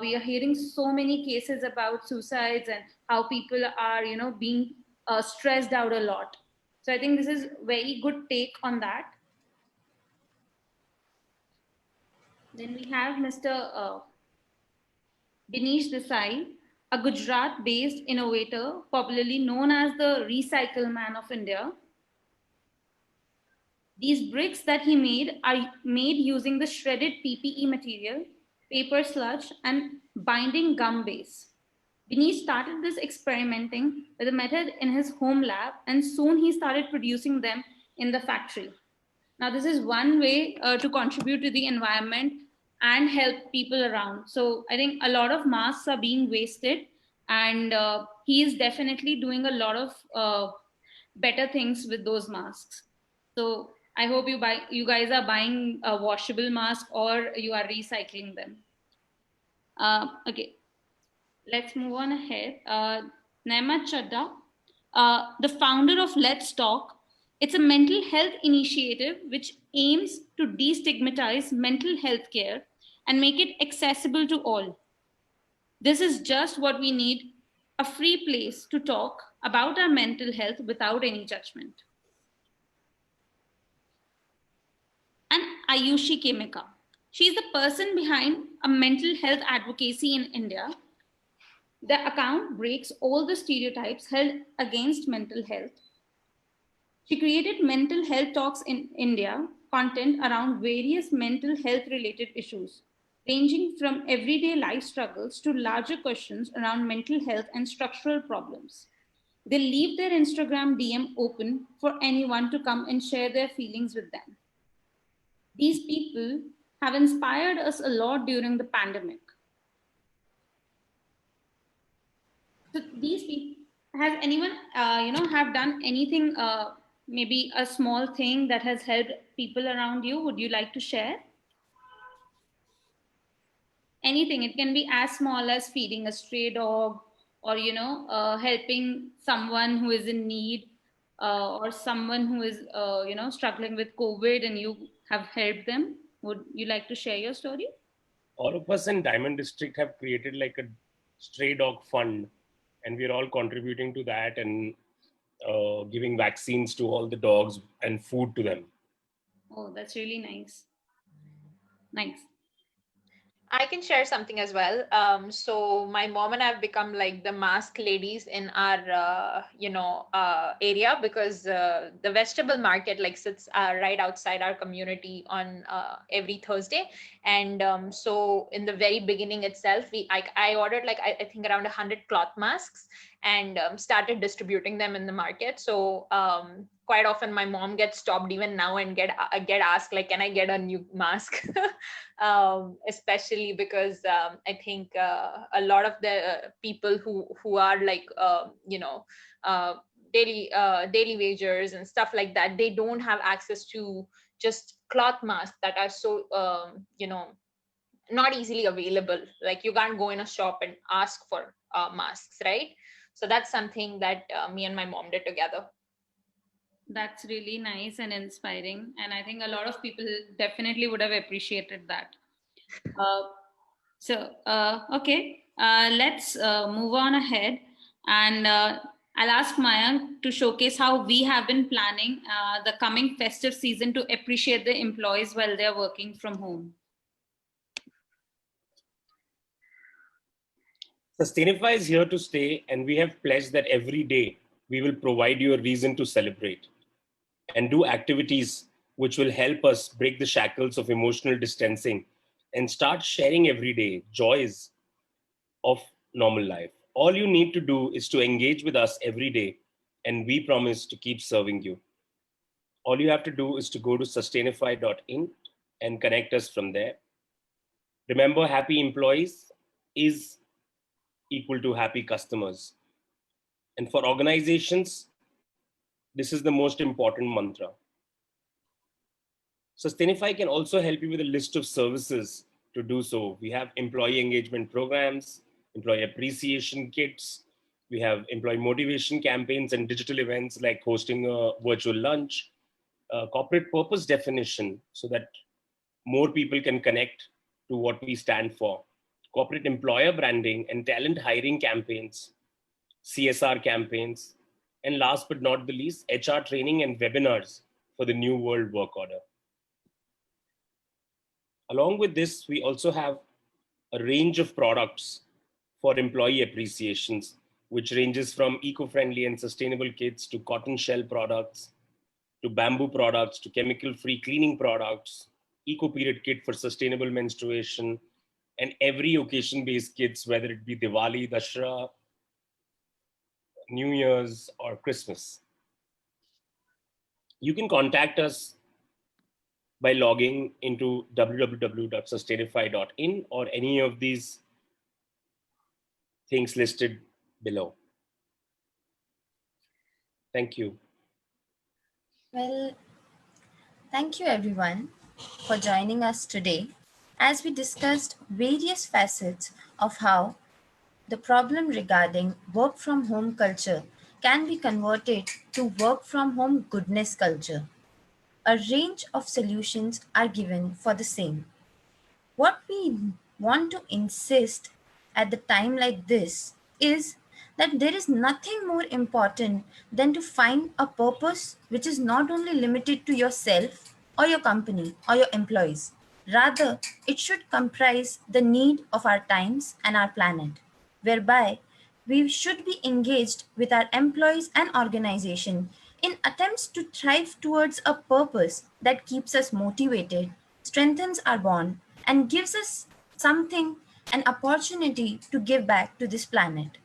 We are hearing so many cases about suicides and how people are, being stressed out a lot. So I think this is a very good take on that. Then we have Mr. Dinesh Desai, a Gujarat-based innovator, popularly known as the Recycle Man of India. These bricks that he made are made using the shredded PPE material, paper sludge, and binding gum base. Dinesh started this experimenting with a method in his home lab, and soon he started producing them in the factory. Now, this is one way to contribute to the environment and help people around. So I think a lot of masks are being wasted, and he is definitely doing a lot of better things with those masks. So I hope you guys are buying a washable mask or you are recycling them. Okay, let's move on ahead. Naima Chadda, the founder of Let's Talk. It's a mental health initiative which aims to destigmatize mental health care and make it accessible to all. This is just what we need, a free place to talk about our mental health without any judgment. And Ayushi Kemika. She's the person behind a mental health advocacy in India. The account breaks all the stereotypes held against mental health. She created Mental Health Talks in India, content around various mental health related issues, ranging from everyday life struggles to larger questions around mental health and structural problems. They leave their Instagram DM open for anyone to come and share their feelings with them. These people have inspired us a lot during the pandemic. So these people, has anyone, have done anything, maybe a small thing that has helped people around you? Would you like to share? Anything. It can be as small as feeding a stray dog, or helping someone who is in need, or someone who is struggling with COVID and you have helped them. Would you like to share your story? All of us in Diamond District have created like a stray dog fund, and we're all contributing to that and giving vaccines to all the dogs and food to them. Oh, that's really nice. Nice. I can share something as well. So my mom and I have become like the mask ladies in our, area, because the vegetable market like sits right outside our community on every Thursday. And so in the very beginning itself, I ordered like, I think around 100 cloth masks, and started distributing them in the market. So quite often my mom gets stopped even now and get asked like, can I get a new mask? Especially because I think a lot of the people who are like daily wagers and stuff like that, they don't have access to just cloth masks that are so not easily available. Like you can't go in a shop and ask for masks, right? So that's something that me and my mom did together. That's really nice and inspiring. And I think a lot of people definitely would have appreciated that. Okay, let's move on ahead. And I'll ask Mayank to showcase how we have been planning the coming festive season to appreciate the employees while they're working from home. Sustainify is here to stay, and we have pledged that every day we will provide you a reason to celebrate and do activities which will help us break the shackles of emotional distancing and start sharing everyday joys of normal life. All you need to do is to engage with us every day, and we promise to keep serving you. All you have to do is to go to sustainify.in and connect us from there. Remember, happy employees is equal to happy customers. And for organizations, this is the most important mantra. Sustainify can also help you with a list of services to do so. We have employee engagement programs, employee appreciation kits, we have employee motivation campaigns and digital events like hosting a virtual lunch, corporate purpose definition so that more people can connect to what we stand for, corporate employer branding and talent hiring campaigns, CSR campaigns, and last but not the least, HR training and webinars for the new world work order. Along with this, we also have a range of products for employee appreciations, which ranges from eco-friendly and sustainable kits to cotton shell products, to bamboo products, to chemical-free cleaning products, eco-period kit for sustainable menstruation, and every occasion-based kits, whether it be Diwali, Dashra, New Year's, or Christmas. You can contact us by logging into www.sustainify.in or any of these things listed below. Thank you. Well, thank you everyone for joining us today as we discussed various facets of how the problem regarding work from home culture can be converted to work from home goodness culture. A range of solutions are given for the same. What we want to insist at the time like this is that there is nothing more important than to find a purpose which is not only limited to yourself or your company or your employees. Rather, it should comprise the need of our times and our planet, whereby we should be engaged with our employees and organization in attempts to thrive towards a purpose that keeps us motivated, strengthens our bond, and gives us something, an opportunity to give back to this planet.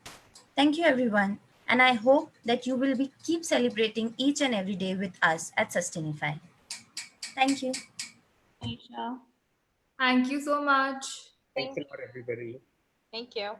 Thank you, everyone. And I hope that you will be keep celebrating each and every day with us at Sustainify. Thank you. Aisha. Thank you so much. Thanks a lot, everybody. Thank you.